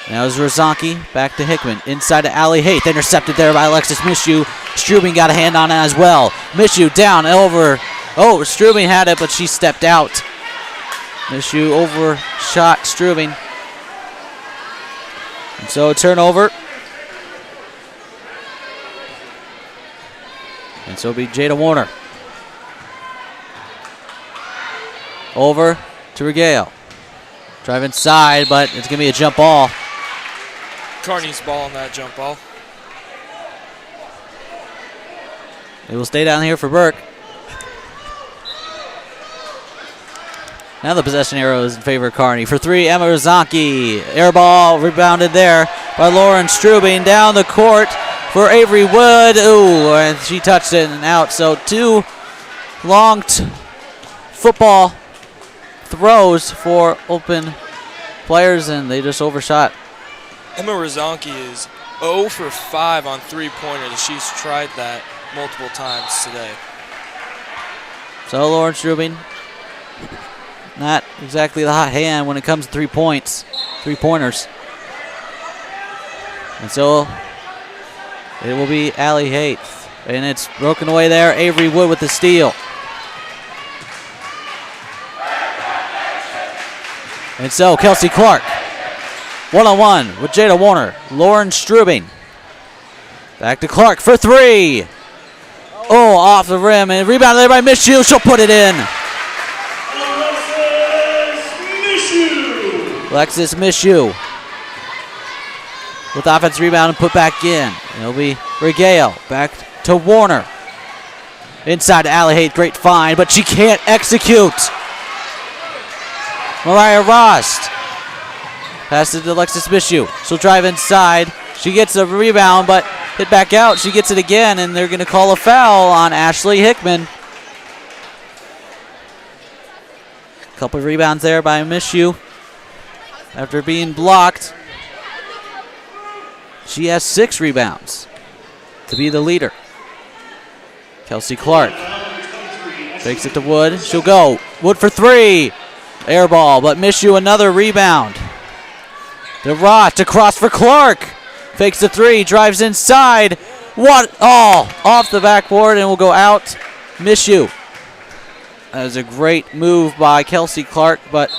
Now is Rozanki. Back to Hickman. Inside to Allie Haith. Intercepted there by Alexis Mishu. Strubing got a hand on it as well. Mishu down over. Oh, Strubing had it, but she stepped out. Mishu overshot Strubing. And so a turnover. And so it'll be Jada Warner. Over to Regallo. Drive inside, but it's going to be a jump ball. Kearney's ball on that jump ball. It will stay down here for Burke. Now the possession arrow is in favor of Kearney. For 3, Emma Rozanki. Air ball rebounded there by Lauren Strubing. Down the court for Avery Wood. Ooh, and she touched it and out. So 2 long football throws for open players, and they just overshot. Emma Rozanki is 0 for 5 on 3-pointers. She's tried that multiple times today. So Lauren Strubing, not exactly the hot hand when it comes to 3 points, 3-pointers. And so it will be Allie Haith. And it's broken away there. Avery Wood with the steal. And so Kelsey Clark, one-on-one with Jada Warner. Lauren Strubing. Back to Clark for 3. Oh, off the rim, and rebounded there by Mishu. She'll put it in. Alexis Mishu with offensive rebound and put back in. It'll be Regallo back to Warner. Inside to Allie Haith, great find, but she can't execute. Mariah Rost. Pass it to Alexis Mishu. She'll drive inside. She gets a rebound, but hit back out. She gets it again, and they're going to call a foul on Ashley Hickman. Couple of rebounds there by Mishu. After being blocked, she has 6 rebounds to be the leader. Kelsey Clark fakes it to Wood. She'll go. Wood for 3. Air ball, but Mishu another rebound. The Roth across for Clark. Fakes the 3, drives inside. What? Oh, off the backboard and will go out. Mishu. That was a great move by Kelsey Clark, but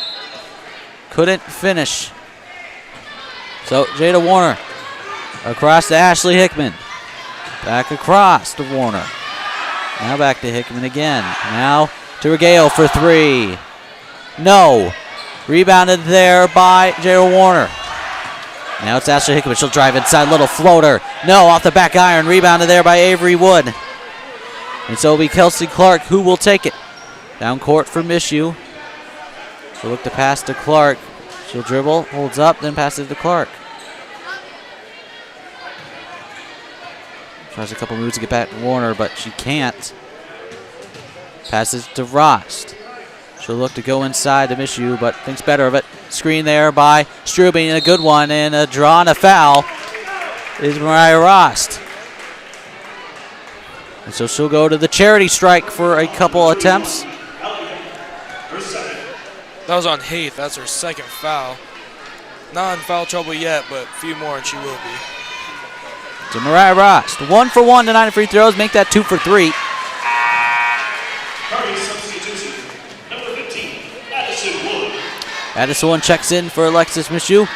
couldn't finish. So Jada Warner across to Ashley Hickman. Back across to Warner. Now back to Hickman again. Now to Regallo for three. No. Rebounded there by Jada Warner. Now it's Ashley Hickman. She'll drive inside. Little floater. No, off the back iron. Rebounded there by Avery Wood. And so it'll be Kelsey Clark who will take it. Down court for Mishu. She'll look to pass to Clark. She'll dribble, holds up, then passes to Clark. Tries a couple moves to get back to Warner, but she can't. Passes to Rost. She'll look to go inside to Mishu, but thinks better of it. Screen there by Strubing, a good one, and a draw and a foul is Mariah Rost. And so she'll go to the charity strike for a couple attempts. That was on Haith. That's her second foul. Not in foul trouble yet, but a few more and she will be. So Mariah Rost, 1 for 1 tonight in free throws, make that 2 for 3. Kearney substitution, number 15, Addison Wood. Addison Wood checks in for Alexis Mishu.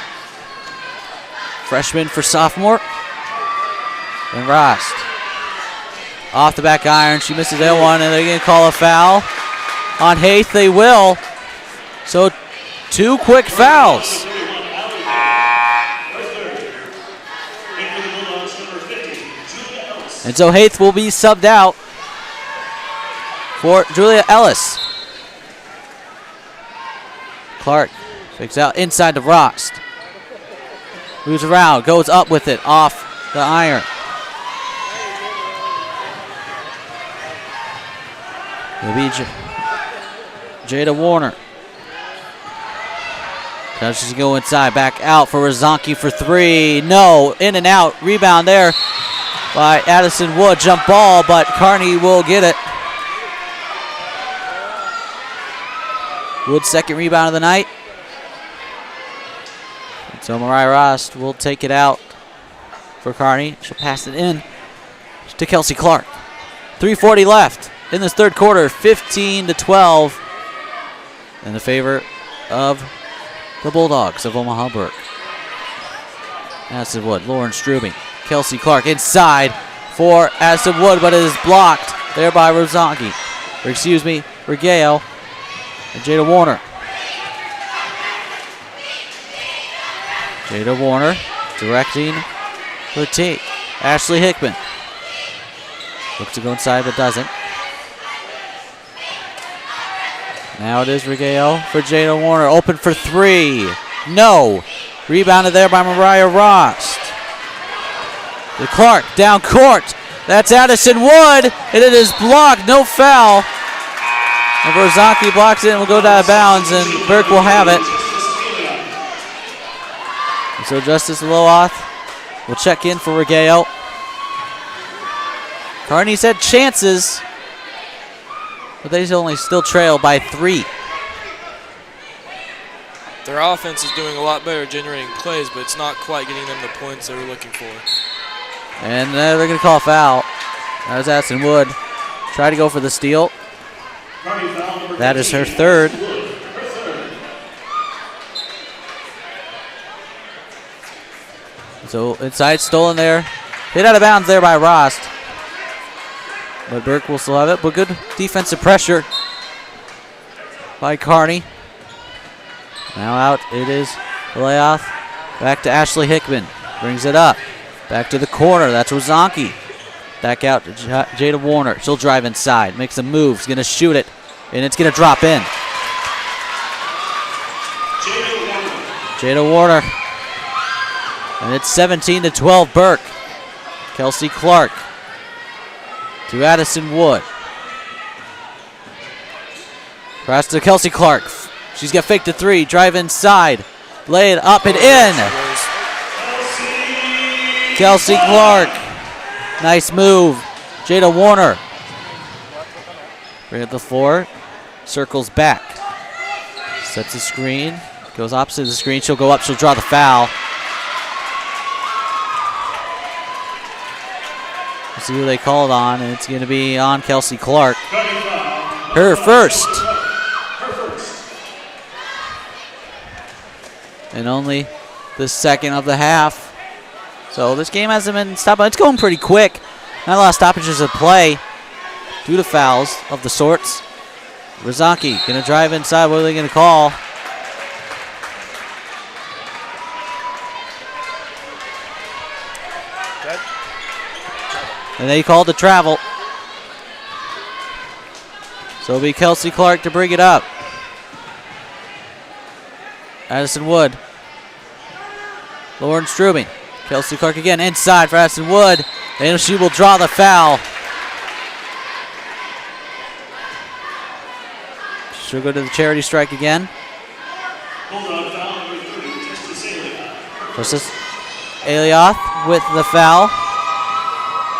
Freshman for sophomore. And Rost. Off the back iron, she misses that one, and they're going to call a foul. On Haith, they will. So 2 quick fouls. And so Haith will be subbed out for Julia Ellis. Clark fakes out inside to Rost. Moves around, goes up with it, off the iron. It'll be Jada Warner. Now she's going inside, back out for Rozanski for three. No, in and out, rebound there by Addison Wood. Jump ball, but Kearney will get it. Wood's second rebound of the night. And so Mariah Rost will take it out for Kearney. She'll pass it in to Kelsey Clark. 3:40 left in this third quarter, 15-12 in the favor of the Bulldogs of Omaha Burke. Addison Wood, Lauren Strubing, Kelsey Clark inside for Addison Wood, but it is blocked there by Rozanski. Or excuse me, Regallo and Jada Warner. Jada Warner directing the team. Ashley Hickman looks to go inside but doesn't. Now it is Regallo for Jada Warner. Open for three. No. Rebounded there by Mariah Rost. To Clark down court. That's Addison Wood. And it is blocked. No foul. And Rozanski blocks it and will go out of bounds, and Burke will have it. And so Justice Loath will check in for Regallo. Kearney's had chances, but they only still trail by 3. Their offense is doing a lot better generating plays, but it's not quite getting them the points they were looking for. And they're going to call a foul. That was Addison Wood. Try to go for the steal. That is her third. So inside, stolen there. Hit out of bounds there by Rost. But Burke will still have it. But good defensive pressure by Kearney. Now out, it is Loath. Back to Ashley Hickman. Brings it up. Back to the corner. That's Rozanski. Back out to Jada Warner. She'll drive inside. Makes a move. She's going to shoot it. And it's going to drop in. Jada Warner. And it's 17-12 Burke. Kelsey Clark to Addison Wood. Cross to Kelsey Clark. She's got fake to three. Drive inside. Lay it up and in. Kelsey Clark. Nice move. Jada Warner. Bring it to the floor. Circles back. Sets a screen. Goes opposite of the screen. She'll go up. She'll draw the foul. We'll see who they called on, and it's going to be on Kelsey Clark. Her first. And only the second of the half. So this game hasn't been stopped. It's going pretty quick. Not a lot of stoppages of play due to fouls of the sorts. Rozanki going to drive inside. What are they going to call? And they called the travel. So it'll be Kelsey Clark to bring it up. Addison Wood. Lauren Strubing. Kelsey Clark again inside for Addison Wood. And she will draw the foul. She'll go to the charity strike again. Versus Alioth with the foul.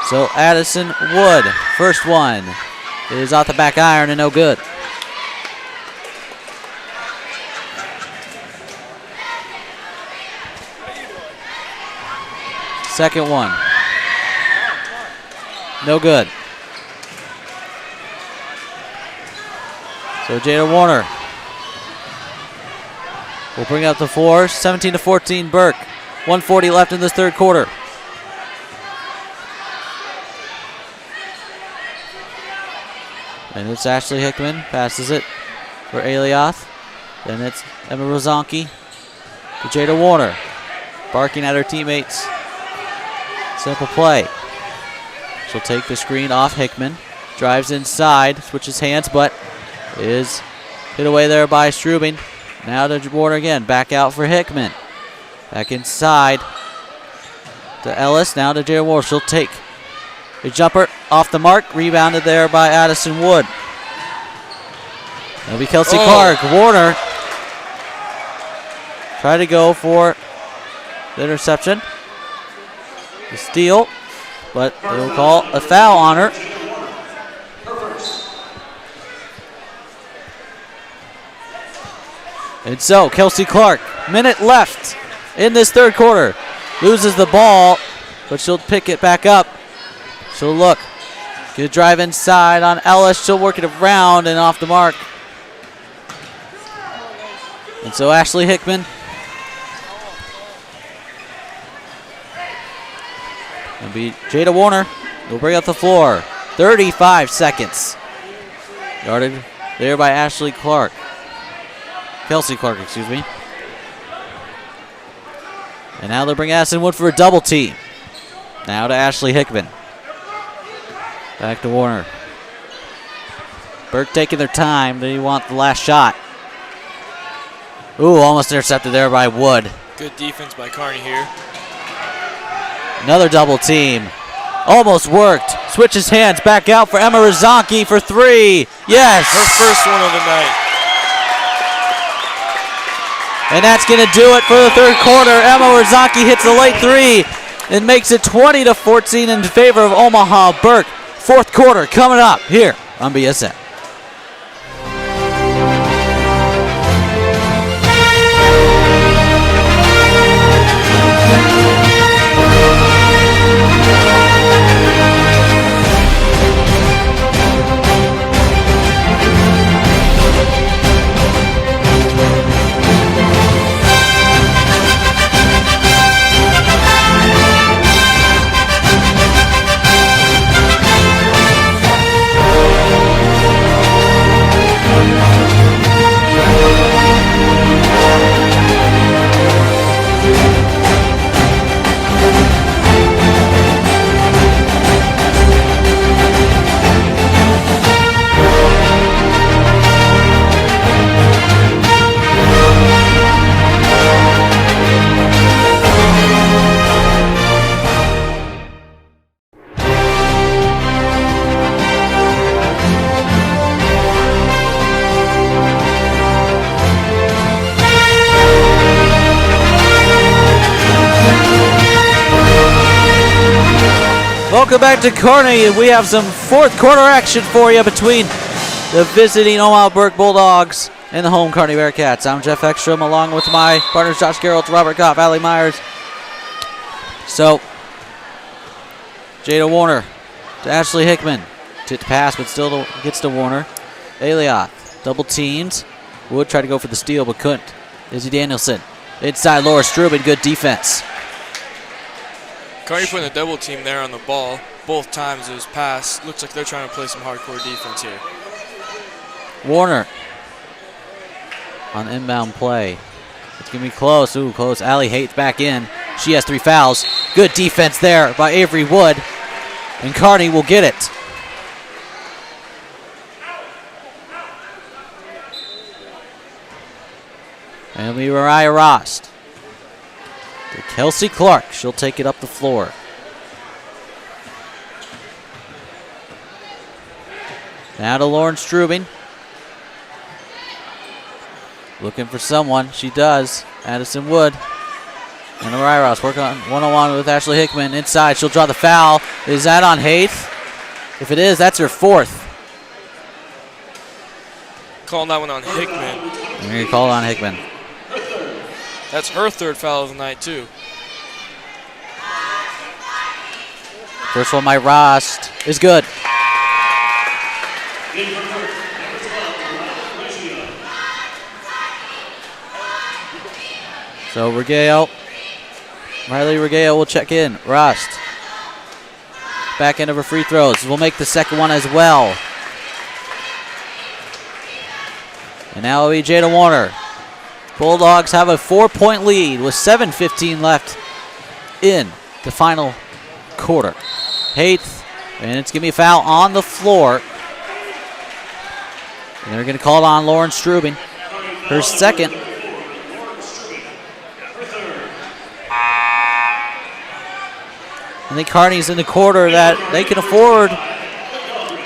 So Addison Wood, first one, is off the back iron and no good. Second one. No good. So Jada Warner will bring up the floor. 17-14 Burke. 1:40 left in this third quarter. And it's Ashley Hickman. Passes it for Alioth. Then it's Emma Rozanki to Jada Warner. Barking at her teammates. Simple play. She'll take the screen off Hickman. Drives inside. Switches hands, but is hit away there by Strubing. Now to Warner again. Back out for Hickman. Back inside to Ellis. Now to Jada Warner. She'll take a jumper off the mark. Rebounded there by Addison Wood. That'll be Kelsey Clark. Warner try to go for the interception. The steal, but they'll call a foul on her. And so Kelsey Clark, minute left in this third quarter, loses the ball, but she'll pick it back up. She'll look, get a drive inside on Ellis. She'll work it around and off the mark. And so Ashley Hickman will be Jada Warner. Will bring up the floor. 35 seconds. Guarded there by Ashley Clark. Kelsey Clark, excuse me. And now they'll bring Addison Wood for a double team. Now to Ashley Hickman. Back to Warner. Burke taking their time. They want the last shot. Ooh, almost intercepted there by Wood. Good defense by Kearney here. Another double team. Almost worked. Switches hands back out for Emma Rozanki for three. Yes. Her first one of the night. And that's going to do it for the third quarter. Emma Rozanki hits the late three and makes it 20-14 in favor of Omaha Burke. Fourth quarter coming up here on BSN. Welcome back to Kearney, and we have some fourth quarter action for you between the visiting Omaha Burke Bulldogs and the home Kearney Bearcats. I'm Jeff Ekstrom, along with my partners Josh Gerald, Robert Goff, Allie Myers. So, Jada Warner to Ashley Hickman. To pass, but still gets to Warner. Elioth double teamed. Wood tried to go for the steal, but couldn't. Izzy Danielson. Inside Laura Strubin, good defense. Kearney putting a double team there on the ball. Both times it was passed. Looks like they're trying to play some hardcore defense here. Warner on inbound play. It's going to be close. Ooh, close. Allie Hates back in. She has 3 fouls. Good defense there by Avery Wood. And Kearney will get it. And it'll be Mariah Rost. To Kelsey Clark. She'll take it up the floor. Now to Lauren Strubing. Looking for someone. She does. Addison Wood. And Mariah Ross working on one-on-one with Ashley Hickman. Inside, she'll draw the foul. Is that on Haith? If it is, that's her 4th. Calling that one on Hickman. And you're going to call it on Hickman. That's her 3rd foul of the night, too. First one by Rost is good. So Riley Regallo will check in. Rost. Back end of her free throws. Will make the second one as well. And now it'll be Jada Warner. Bulldogs have a 4-point lead with 7:15 left in the final quarter. Haith, and it's going to be a foul on the floor. And they're going to call it on Lauren Strubing. Her 2nd. I think Kearney's in the quarter that they can afford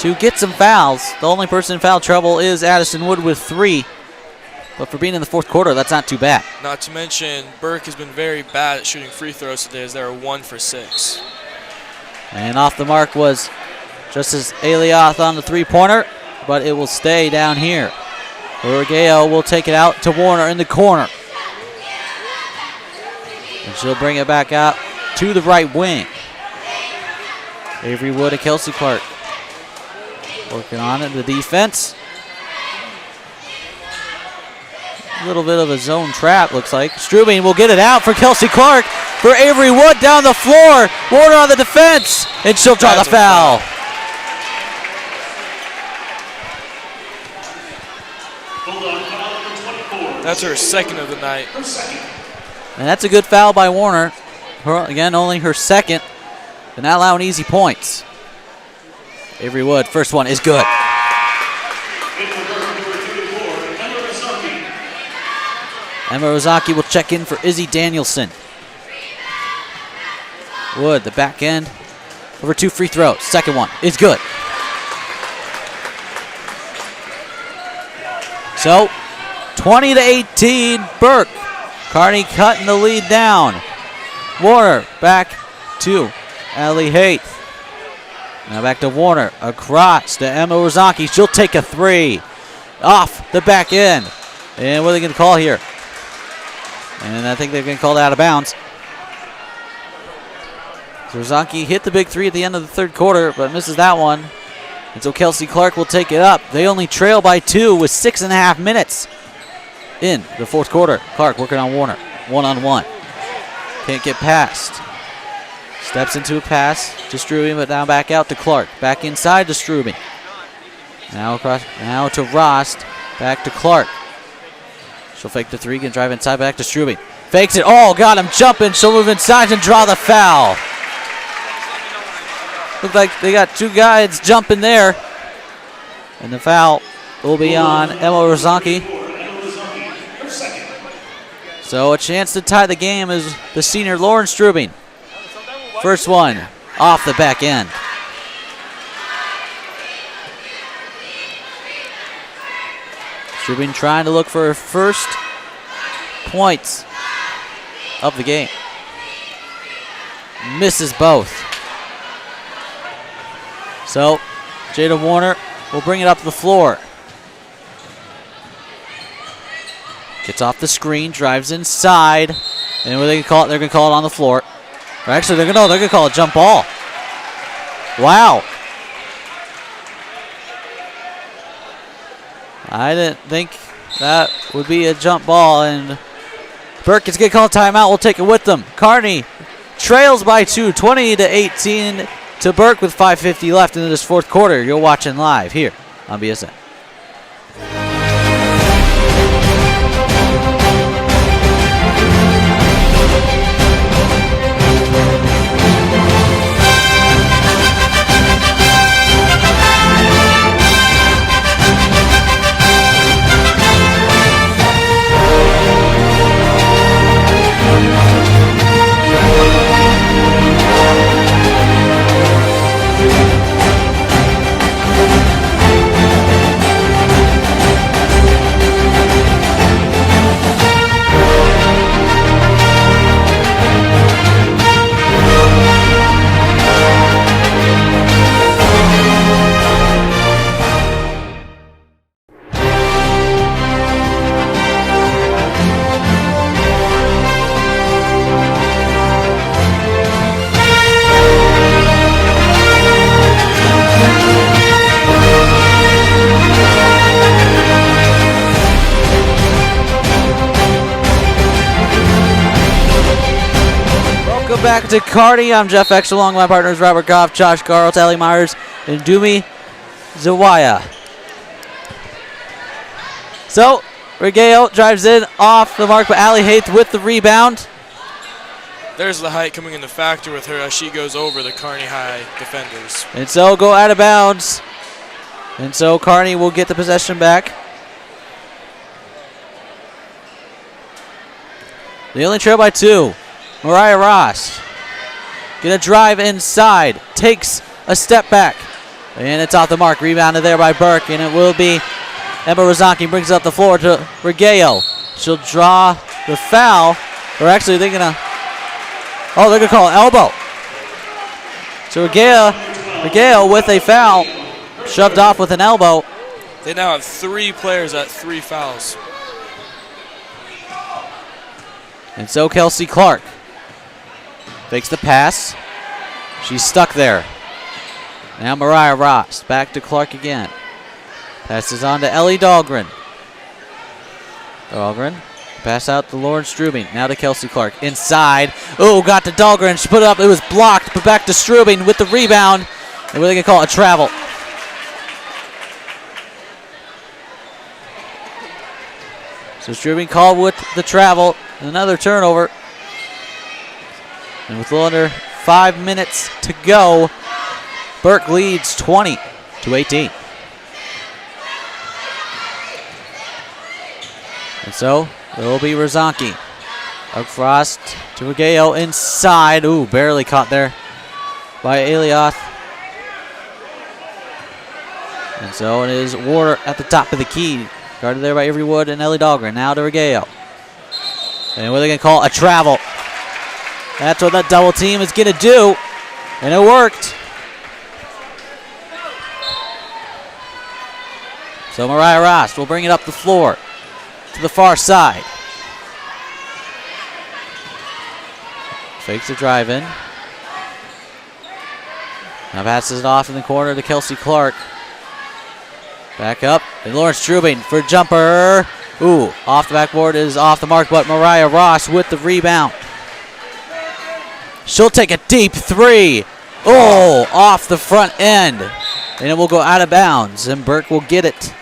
to get some fouls. The only person in foul trouble is Addison Wood with 3. But for being in the 4th quarter, that's not too bad. Not to mention, Burke has been very bad at shooting free throws today as they're 1 for 6. And off the mark was Justice Elioth on the 3-pointer, but it will stay down here. Regallo will take it out to Warner in the corner. And she'll bring it back out to the right wing. Avery Wood and Kelsey Clark working on it, the defense. A little bit of a zone trap, looks like. Strubing will get it out for Kelsey Clark. For Avery Wood down the floor. Warner on the defense, and she'll draw the foul. That's her 2nd of the night. And that's a good foul by Warner. Again, only her 2nd. And not allowing easy points. Avery Wood, first one is good. Emma Rozaki will check in for Izzy Danielson. Wood, the back end. Over 2 free throws. Second one is good. So, 20-18, Burke. Kearney cutting the lead down. Warner back to Allie Haith. Now back to Warner. Across to Emma Rozaki. She'll take a 3. Off the back end. And what are they going to call here? And I think they're going to call it out of bounds. So Rozaki hit the big 3 at the end of the 3rd quarter, but misses that one. And so Kelsey Clark will take it up. They only trail by 2 with 6.5 minutes in the 4th quarter. Clark working on Warner. 1-on-1. Can't get past. Steps into a pass to Strubing, but now back out to Clark. Back inside to Strubing. Now across. Now to Rost. Back to Clark. She'll fake the 3, can drive inside, back to Strubing. Fakes it. Oh, got him jumping. She'll move inside and draw the foul. Looks like they got 2 guys jumping there. And the foul will be on Emma Rozaki. So a chance to tie the game is the senior Lauren Strubing. First one off the back end. Strubing trying to look for her first points of the game. Misses both. So Jada Warner will bring it up the floor. Gets off the screen, drives inside, and what are they gonna call it? They're gonna call it on the floor. Or actually, they're gonna call it jump ball. Wow. I didn't think that would be a jump ball, and Burke is going to call timeout. We'll take it with them. Kearney trails by 2, 20-18 to Burke with 5:50 left in this fourth quarter. You're watching live here on BSN. Back to Kearney. I'm Jeff X, along with my partners Robert Goff, Josh Garl, Tally Myers, and Dumi Zawaya. So, Regallo drives in off the mark, but Allie Haith with the rebound. There's the height coming into factor with her as she goes over the Kearney High defenders. And so go out of bounds. And so Kearney will get the possession back. They only trail by 2. Mariah Ross gonna drive inside, takes a step back, and it's off the mark. Rebounded there by Burke, and it will be Emma Rozanki. Brings it up the floor to Regallo. She'll draw the foul, or actually they're gonna call an elbow. So Regallo with a foul, shoved off with an elbow. They now have 3 players at 3 fouls. And so Kelsey Clark fakes the pass. She's stuck there. Now Mariah Ross. Back to Clark again. Passes on to Ellie Dahlgren. Dahlgren. Pass out to Lauren Strubing. Now to Kelsey Clark. Inside. Oh, got to Dahlgren. She put it up. It was blocked. But back to Strubing with the rebound. And we're going to call it a travel. So Strubing called with the travel. Another turnover. And with a little under 5 minutes to go, Burke leads 20-18. And so it will be Rozanki. Frost to Regallo inside. Ooh, barely caught there by Elioth. And so it is Warder at the top of the key. Guarded there by Avery Wood and Ellie Dahlgren. Now to Regallo. And what are they going to call? A travel. That's what that double team is going to do. And it worked. So Mariah Ross will bring it up the floor to the far side. Fakes the drive in. Now passes it off in the corner to Kelsey Clark. Back up. And Lawrence Strubing for jumper. Ooh, off the backboard is off the mark, but Mariah Ross with the rebound. She'll take a deep 3. Oh, off the front end. And it will go out of bounds, and Burke will get it.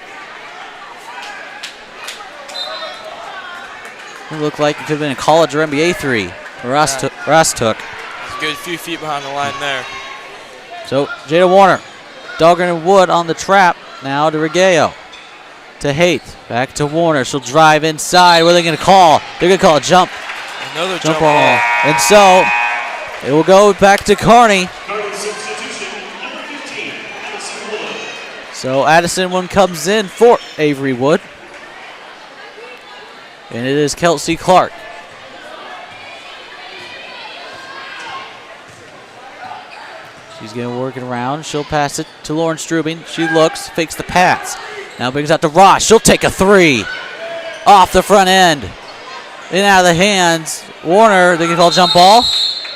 It looked like it could have been a college or NBA 3. Ross took. It's a good few feet behind the line there. So Jada Warner, Dahlgren and Wood on the trap. Now to Regallo. To Haith. Back to Warner. She'll drive inside. What are they going to call? They're going to call a jump. Another jump ball. And so it will go back to Kearney. So Addison Wood comes in for Avery Wood. And it is Kelsey Clark. She's going to work it around. She'll pass it to Lauren Strubing. She looks, fakes the pass. Now brings out to Ross. She'll take a 3. Off the front end. In and out of the hands. Warner, they can call jump ball.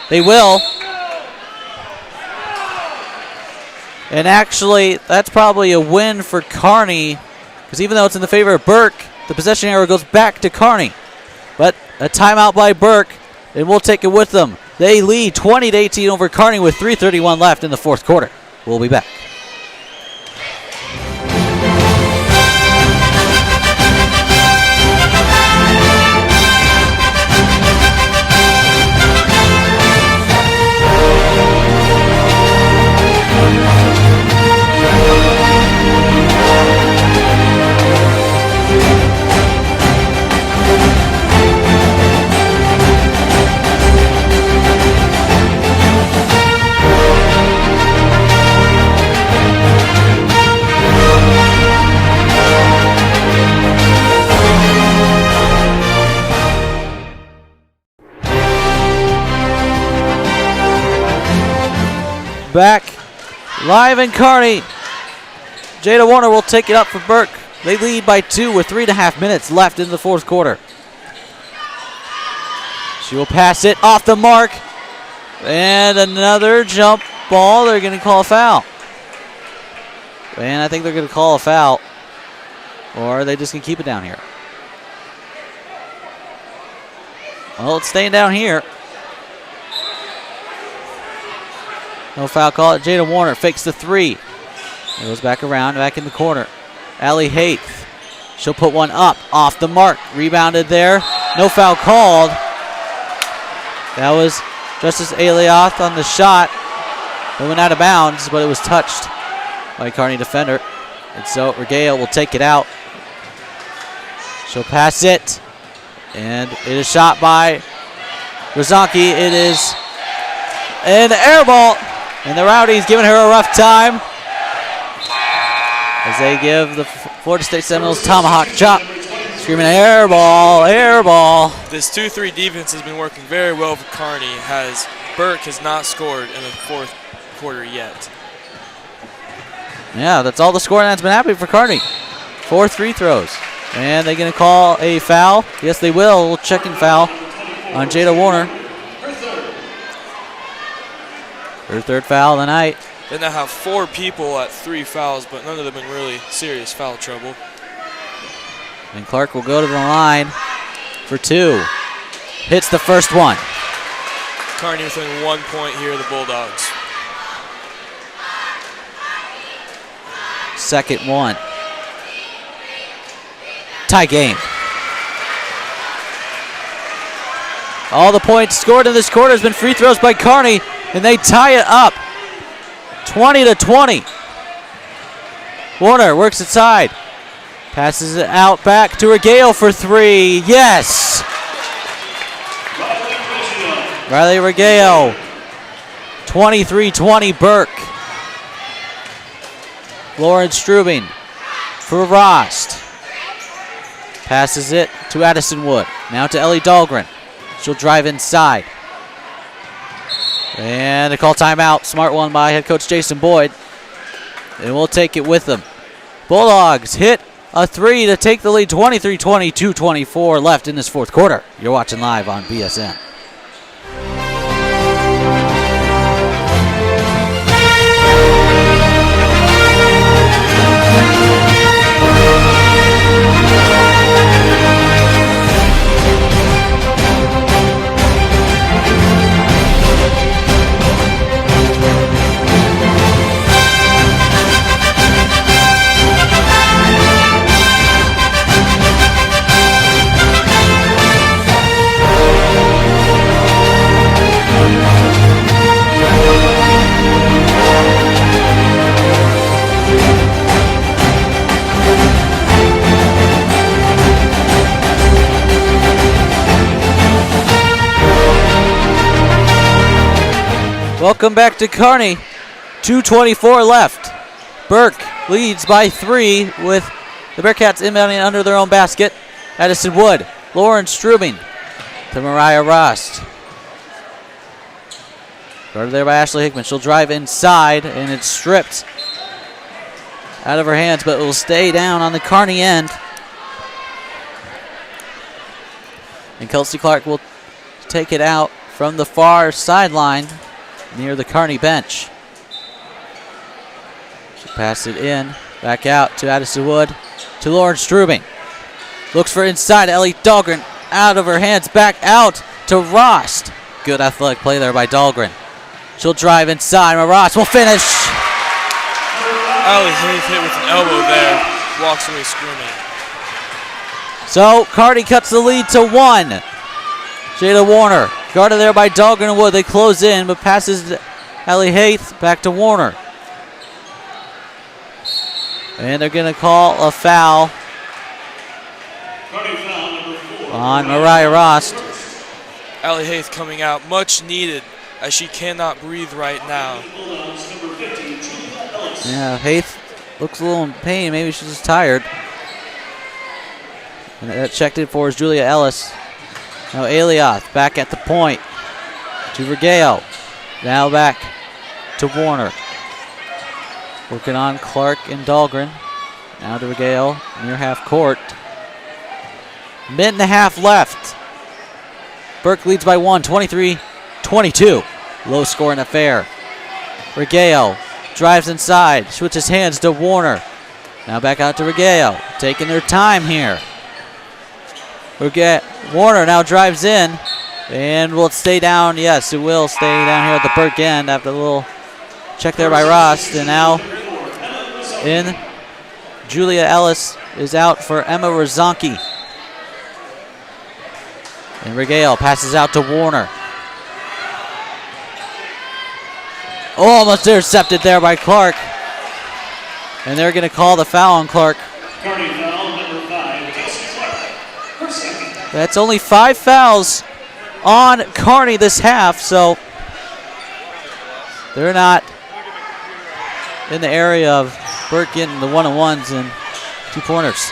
They will. And actually, that's probably a win for Kearney because even though it's in the favor of Burke, the possession arrow goes back to Kearney. But a timeout by Burke, and we'll take it with them. They lead 20-18 over Kearney with 3:31 left in the fourth quarter. We'll be back. Back live in Kearney. Jada Warner will take it up for Burke. They lead by 2 with 3.5 minutes left in the fourth quarter. She will pass it off the mark. And another jump ball. They're going to call a foul. And I think they're going to call a foul. Or are they just going to keep it down here? Well, it's staying down here. No foul call. Jada Warner fakes the three. It goes back around, back in the corner. Allie Haith. She'll put one up, off the mark. Rebounded there. No foul called. That was Justice Alioth on the shot. It went out of bounds, but it was touched by a Kearney defender. And so Regayo will take it out. She'll pass it. And it is shot by Rozanki. It is an air ball. And the Rowdies giving her a rough time as they give the Florida State Seminoles tomahawk chop. Screaming air ball, air ball. This 2-3 defense has been working very well for Kearney, as Burke has not scored in the fourth quarter yet. Yeah, that's all the scoring that's been happening for Kearney. 4 free throws. And they're going to call a foul. Yes, they will. A little checking foul on Jada Warner. Her third foul of the night. They now have 4 people at 3 fouls, but none of them in really serious foul trouble. And Clark will go to the line for 2. Hits the first one. Kearney within 1 point here, the Bulldogs. Second one. Tie game. All the points scored in this quarter has been free throws by Kearney, and they tie it up 20-20. Warner works it side. Passes it out back to Regayo for 3. Yes! Riley Regayo. 23-20 Burke. Lauren Strubing for Rost. Passes it to Addison Wood. Now to Ellie Dahlgren. She'll drive inside. And they call timeout. Smart one by head coach Jason Boyd. And we'll take it with them. Bulldogs hit a 3 to take the lead. 23-20, 2:24 left in this fourth quarter. You're watching live on BSN. Welcome back to Kearney. 2:24 left. Burke leads by 3 with the Bearcats inbounding under their own basket. Addison Wood, Lauren Strubing to Mariah Rost. Guarded there by Ashley Hickman. She'll drive inside, and it's stripped out of her hands, but it will stay down on the Kearney end. And Kelsey Clark will take it out from the far sideline near the Kearney bench. She passed it in, back out to Addison Wood. to Lauren Strubing. Looks for inside. Ellie Dahlgren out of her hands. Back out to Rost. Good athletic play there by Dahlgren. She'll drive inside. Rost will finish. Allie Hayes hit with an elbow there. Walks away screaming. So Kearney cuts the lead to 1. Jada Warner guarded there by Dahlgren and Wood. They close in, but passes Allie Hayes back to Warner. And they're going to call a foul on Mariah Rost. Allie Hayes coming out, much needed, as she cannot breathe right now. Yeah, Hayes looks a little in pain. Maybe she's just tired. And that checked in for is Julia Ellis. Now Eliath back at the point to Vergeo. Now back to Warner. Working on Clark and Dahlgren. Now to Vergeo near half court. Minute and a half left. Burke leads by 1, 23-22. Low scoring affair. Vergeo drives inside, switches hands to Warner. Now back out to Vergeo, taking their time here. Warner now drives in, and will it stay down? Yes, it will stay down here at the Burke end after a little check there by Rost. And now in, Julia Ellis is out for Emma Rozanki. And Vergeo passes out to Warner. Almost intercepted there by Clark. And they're going to call the foul on Clark. Kearney foul number 5, Kelsey Clark. Her second. That's only 5 fouls on Kearney this half, so they're not in the area of Burke getting the one-on-ones and 2 corners.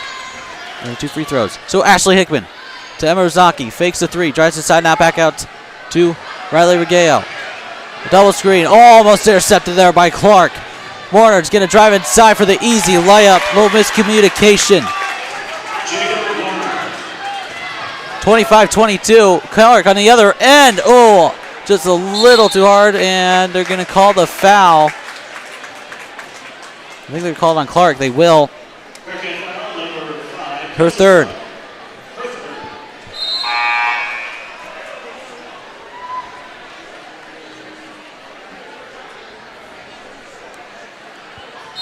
And 2 free throws. So Ashley Hickman to Emma Rozanki. Fakes the 3. Drives inside, now back out to Riley Vergeo. A double screen. Almost intercepted there by Clark. Warner's going to drive inside for the easy layup. Little miscommunication. 25-22. Clark on the other end. Oh, just a little too hard, and they're going to call the foul. I think they're called on Clark. They will. Her third.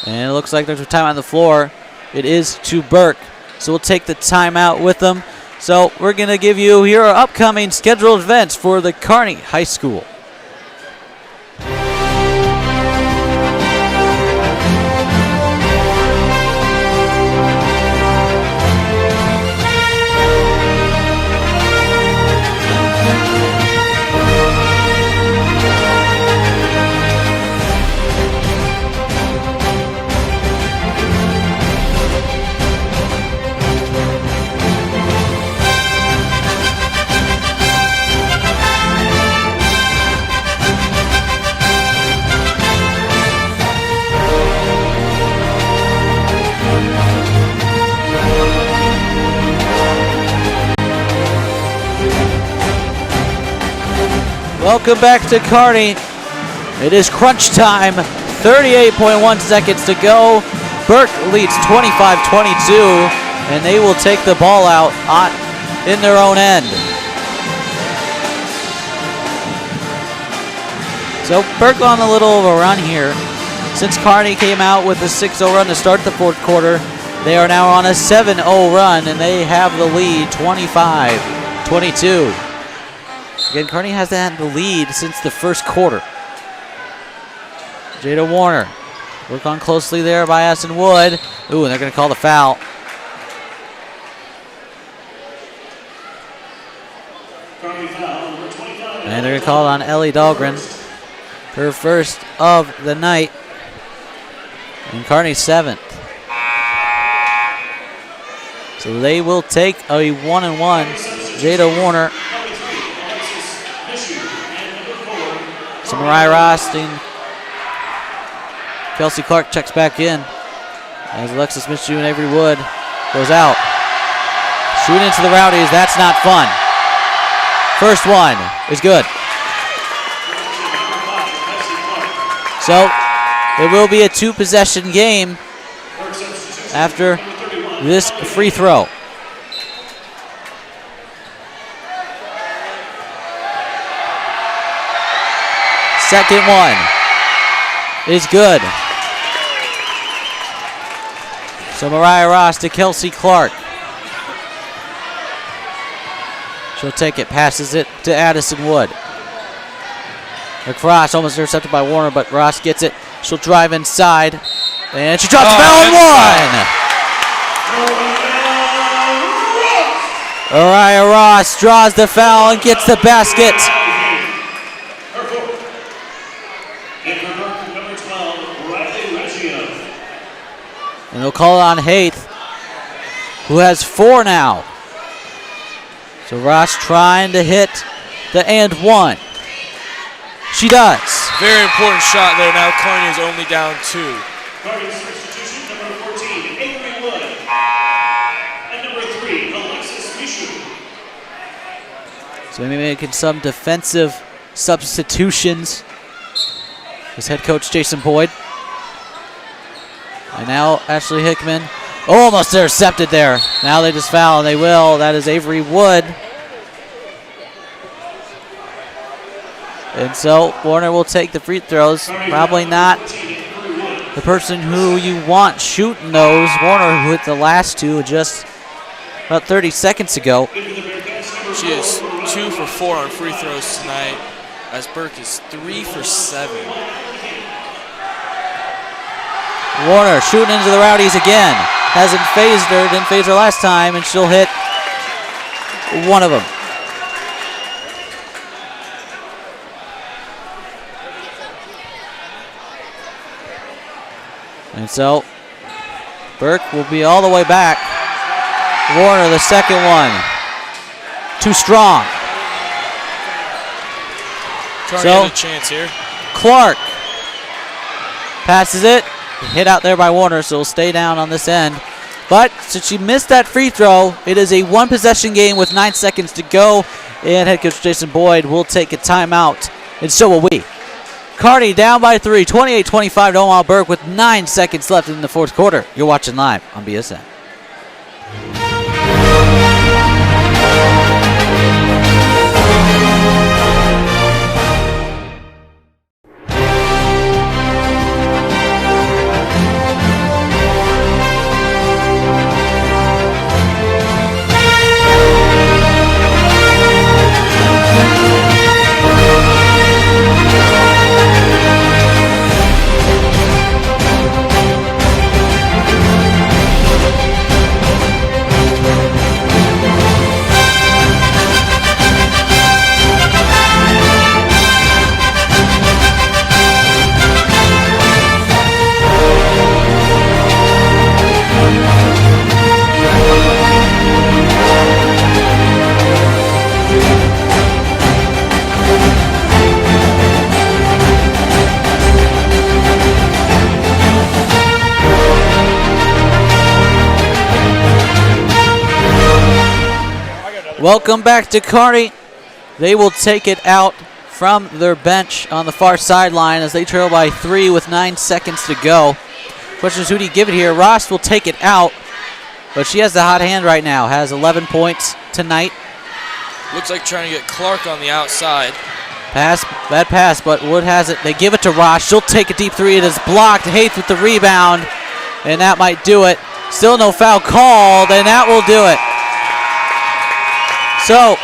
And it looks like there's a timeout on the floor. It is to Burke. So we'll take the timeout with them. So we're going to give you here our upcoming scheduled events for the Kearney High School. Welcome back to Kearney. It is crunch time. 38.1 seconds to go. Burke leads 25-22, and they will take the ball out in their own end. So Burke on a little of a run here. Since Kearney came out with a 6-0 run to start the fourth quarter, they are now on a 7-0 run, and they have the lead 25-22. Again, Kearney has had the lead since the first quarter. Jada Warner, work on closely there by Aston Wood. Ooh, and they're going to call the foul. And they're going to call it on Ellie Dahlgren. Her first of the night. And Kearney's 7th. So they will take a 1-and-1. Jada Warner. So Mariah Rost and Kelsey Clark checks back in as Alexis Minshew and Avery Wood goes out. Shooting into the Rowdies, that's not fun. First one is good. So it will be a 2-possession game after this free throw. Second one is good. So Mariah Ross to Kelsey Clark. She'll take it, passes it to Addison Wood. Lacrosse almost intercepted by Warner, but Ross gets it. She'll drive inside, and she drops the foul and one. Mariah Ross draws the foul and gets the basket. And they'll call it on Haith, who has 4 now. So Ross trying to hit the and one. She does. Very important shot there. Now Kearney is only down 2. Kearney substitution, number 14, Avery Wood. And number 3, Alexis Michaud. So maybe making some defensive substitutions. His head coach, Jason Boyd. And now Ashley Hickman. Almost intercepted there. Now they just foul, and they will. That is Avery Wood. And so Warner will take the free throws. Probably not the person who you want shooting those. Warner, who hit the last 2 just about 30 seconds ago. She is 2 for 4 on free throws tonight, as Burke is 3 for 7. Warner shooting into the Rowdies again. Hasn't phased her, didn't phase her last time, and she'll hit one of them. And so Burke will be all the way back. Warner, the second one. Too strong. Kearney has a chance here. Clark passes it. Hit out there by Warner, so will stay down on this end. But since she missed that free throw, it is a 1-possession game with 9 seconds to go. And head coach Jason Boyd will take a timeout, and so will we. Kearney down by 3, 28-25 to Omaha Burke with 9 seconds left in the fourth quarter. You're watching live on BSN. Welcome back to Kearney. They will take it out from their bench on the far sideline as they trail by 3 with 9 seconds to go. Question is, who do you give it here? Ross will take it out, but she has the hot hand right now. Has 11 points tonight. Looks like trying to get Clark on the outside. Bad pass, but Wood has it. They give it to Ross. She'll take a deep 3. It is blocked. Haith with the rebound, and that might do it. Still no foul called, and that will do it. So,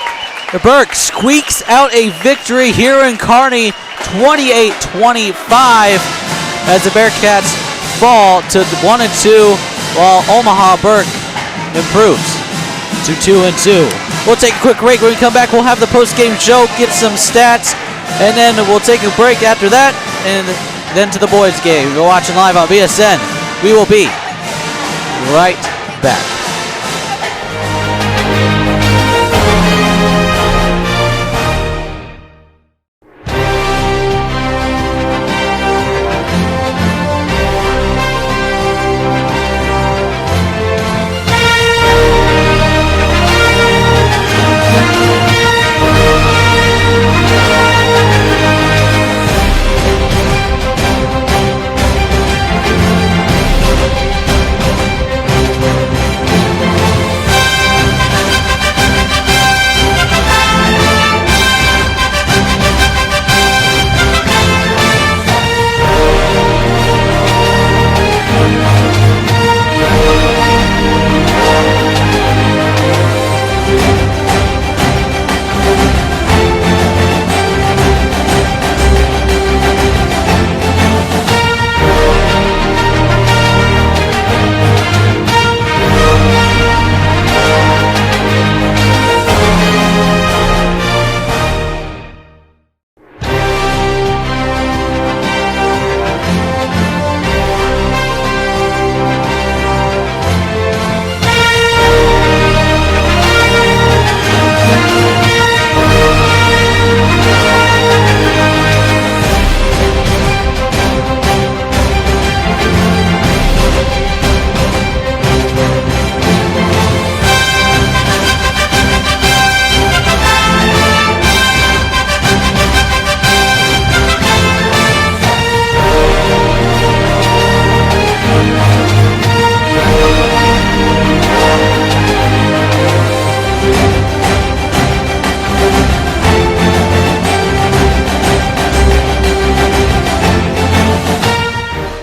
the Burke squeaks out a victory here in Kearney, 28-25, as the Bearcats fall to 1-2, while Omaha Burke improves to 2-2. We'll take a quick break. When we come back, we'll have the post-game show, get some stats, and then we'll take a break after that, and then to the boys' game. You're watching live on BSN. We will be right back.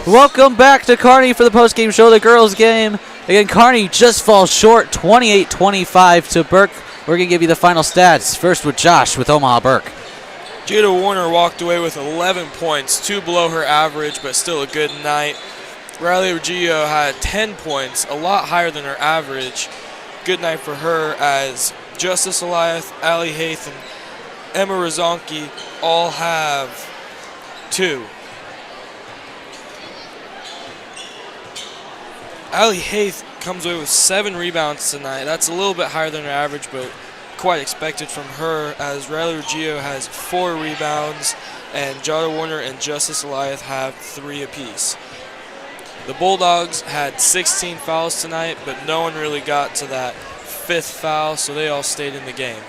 Welcome back to Kearney for the post-game show, the girls' game. Again, Kearney just falls short, 28-25 to Burke. We're going to give you the final stats. First with Josh with Omaha Burke. Jada Warner walked away with 11 points, 2 below her average, but still a good night. Riley Reggio had 10 points, a lot higher than her average. Good night for her, as Justice Eliath, Allie Haith, and Emma Rozonki all have 2. Allie Haith comes away with 7 rebounds tonight. That's a little bit higher than her average, but quite expected from her, as Riley Reggio has 4 rebounds, and Jada Warner and Justice Eliath have 3 apiece. The Bulldogs had 16 fouls tonight, but no one really got to that 5th foul, so they all stayed in the game.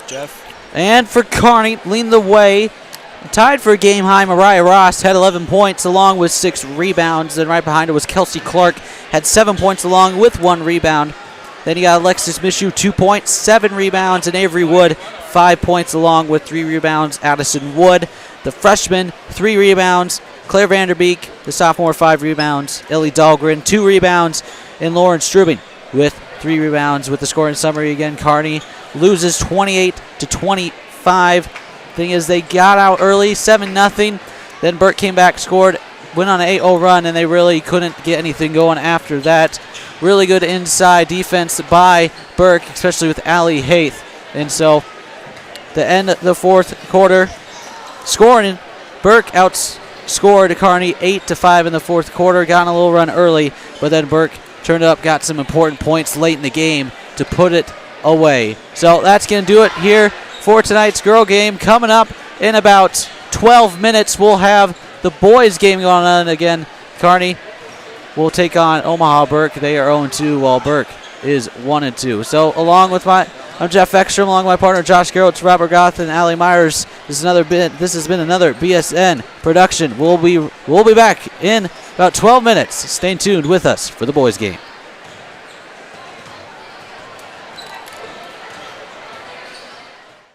Jeff? And for Kearney, leading the way, tied for a game high, Mariah Ross had 11 points along with 6 rebounds. Then right behind her was Kelsey Clark, had 7 points along with 1 rebound. Then you got Alexis Mishu, 2 points, 7 rebounds, and Avery Wood, 5 points along with 3 rebounds. Addison Wood, the freshman, 3 rebounds. Claire Vanderbeek, the sophomore, 5 rebounds. Ellie Dahlgren, 2 rebounds. And Lauren Strubing with 3 rebounds. With the scoring summary again, Kearney loses 28-25. Thing is, they got out early, 7-0. Then Burke came back, scored, went on an 8-0 run, and they really couldn't get anything going after that. Really good inside defense by Burke, especially with Allie Haith. And so, the end of the 4th quarter, scoring, Burke outscored Kearney 8-5 in the 4th quarter. Got on a little run early, but then Burke turned up, got some important points late in the game to put it away. So that's going to do it here for tonight's girl game. Coming up in about 12 minutes, we'll have the boys game going on again. Kearney will take on Omaha Burke. They are 0-2, while Burke is 1-2. So I'm Jeff Ekstrom, along with my partner Josh Garrett, Robert Goth, and Allie Myers. This has been another BSN production. We'll be back in about 12 minutes. Stay tuned with us for the boys game.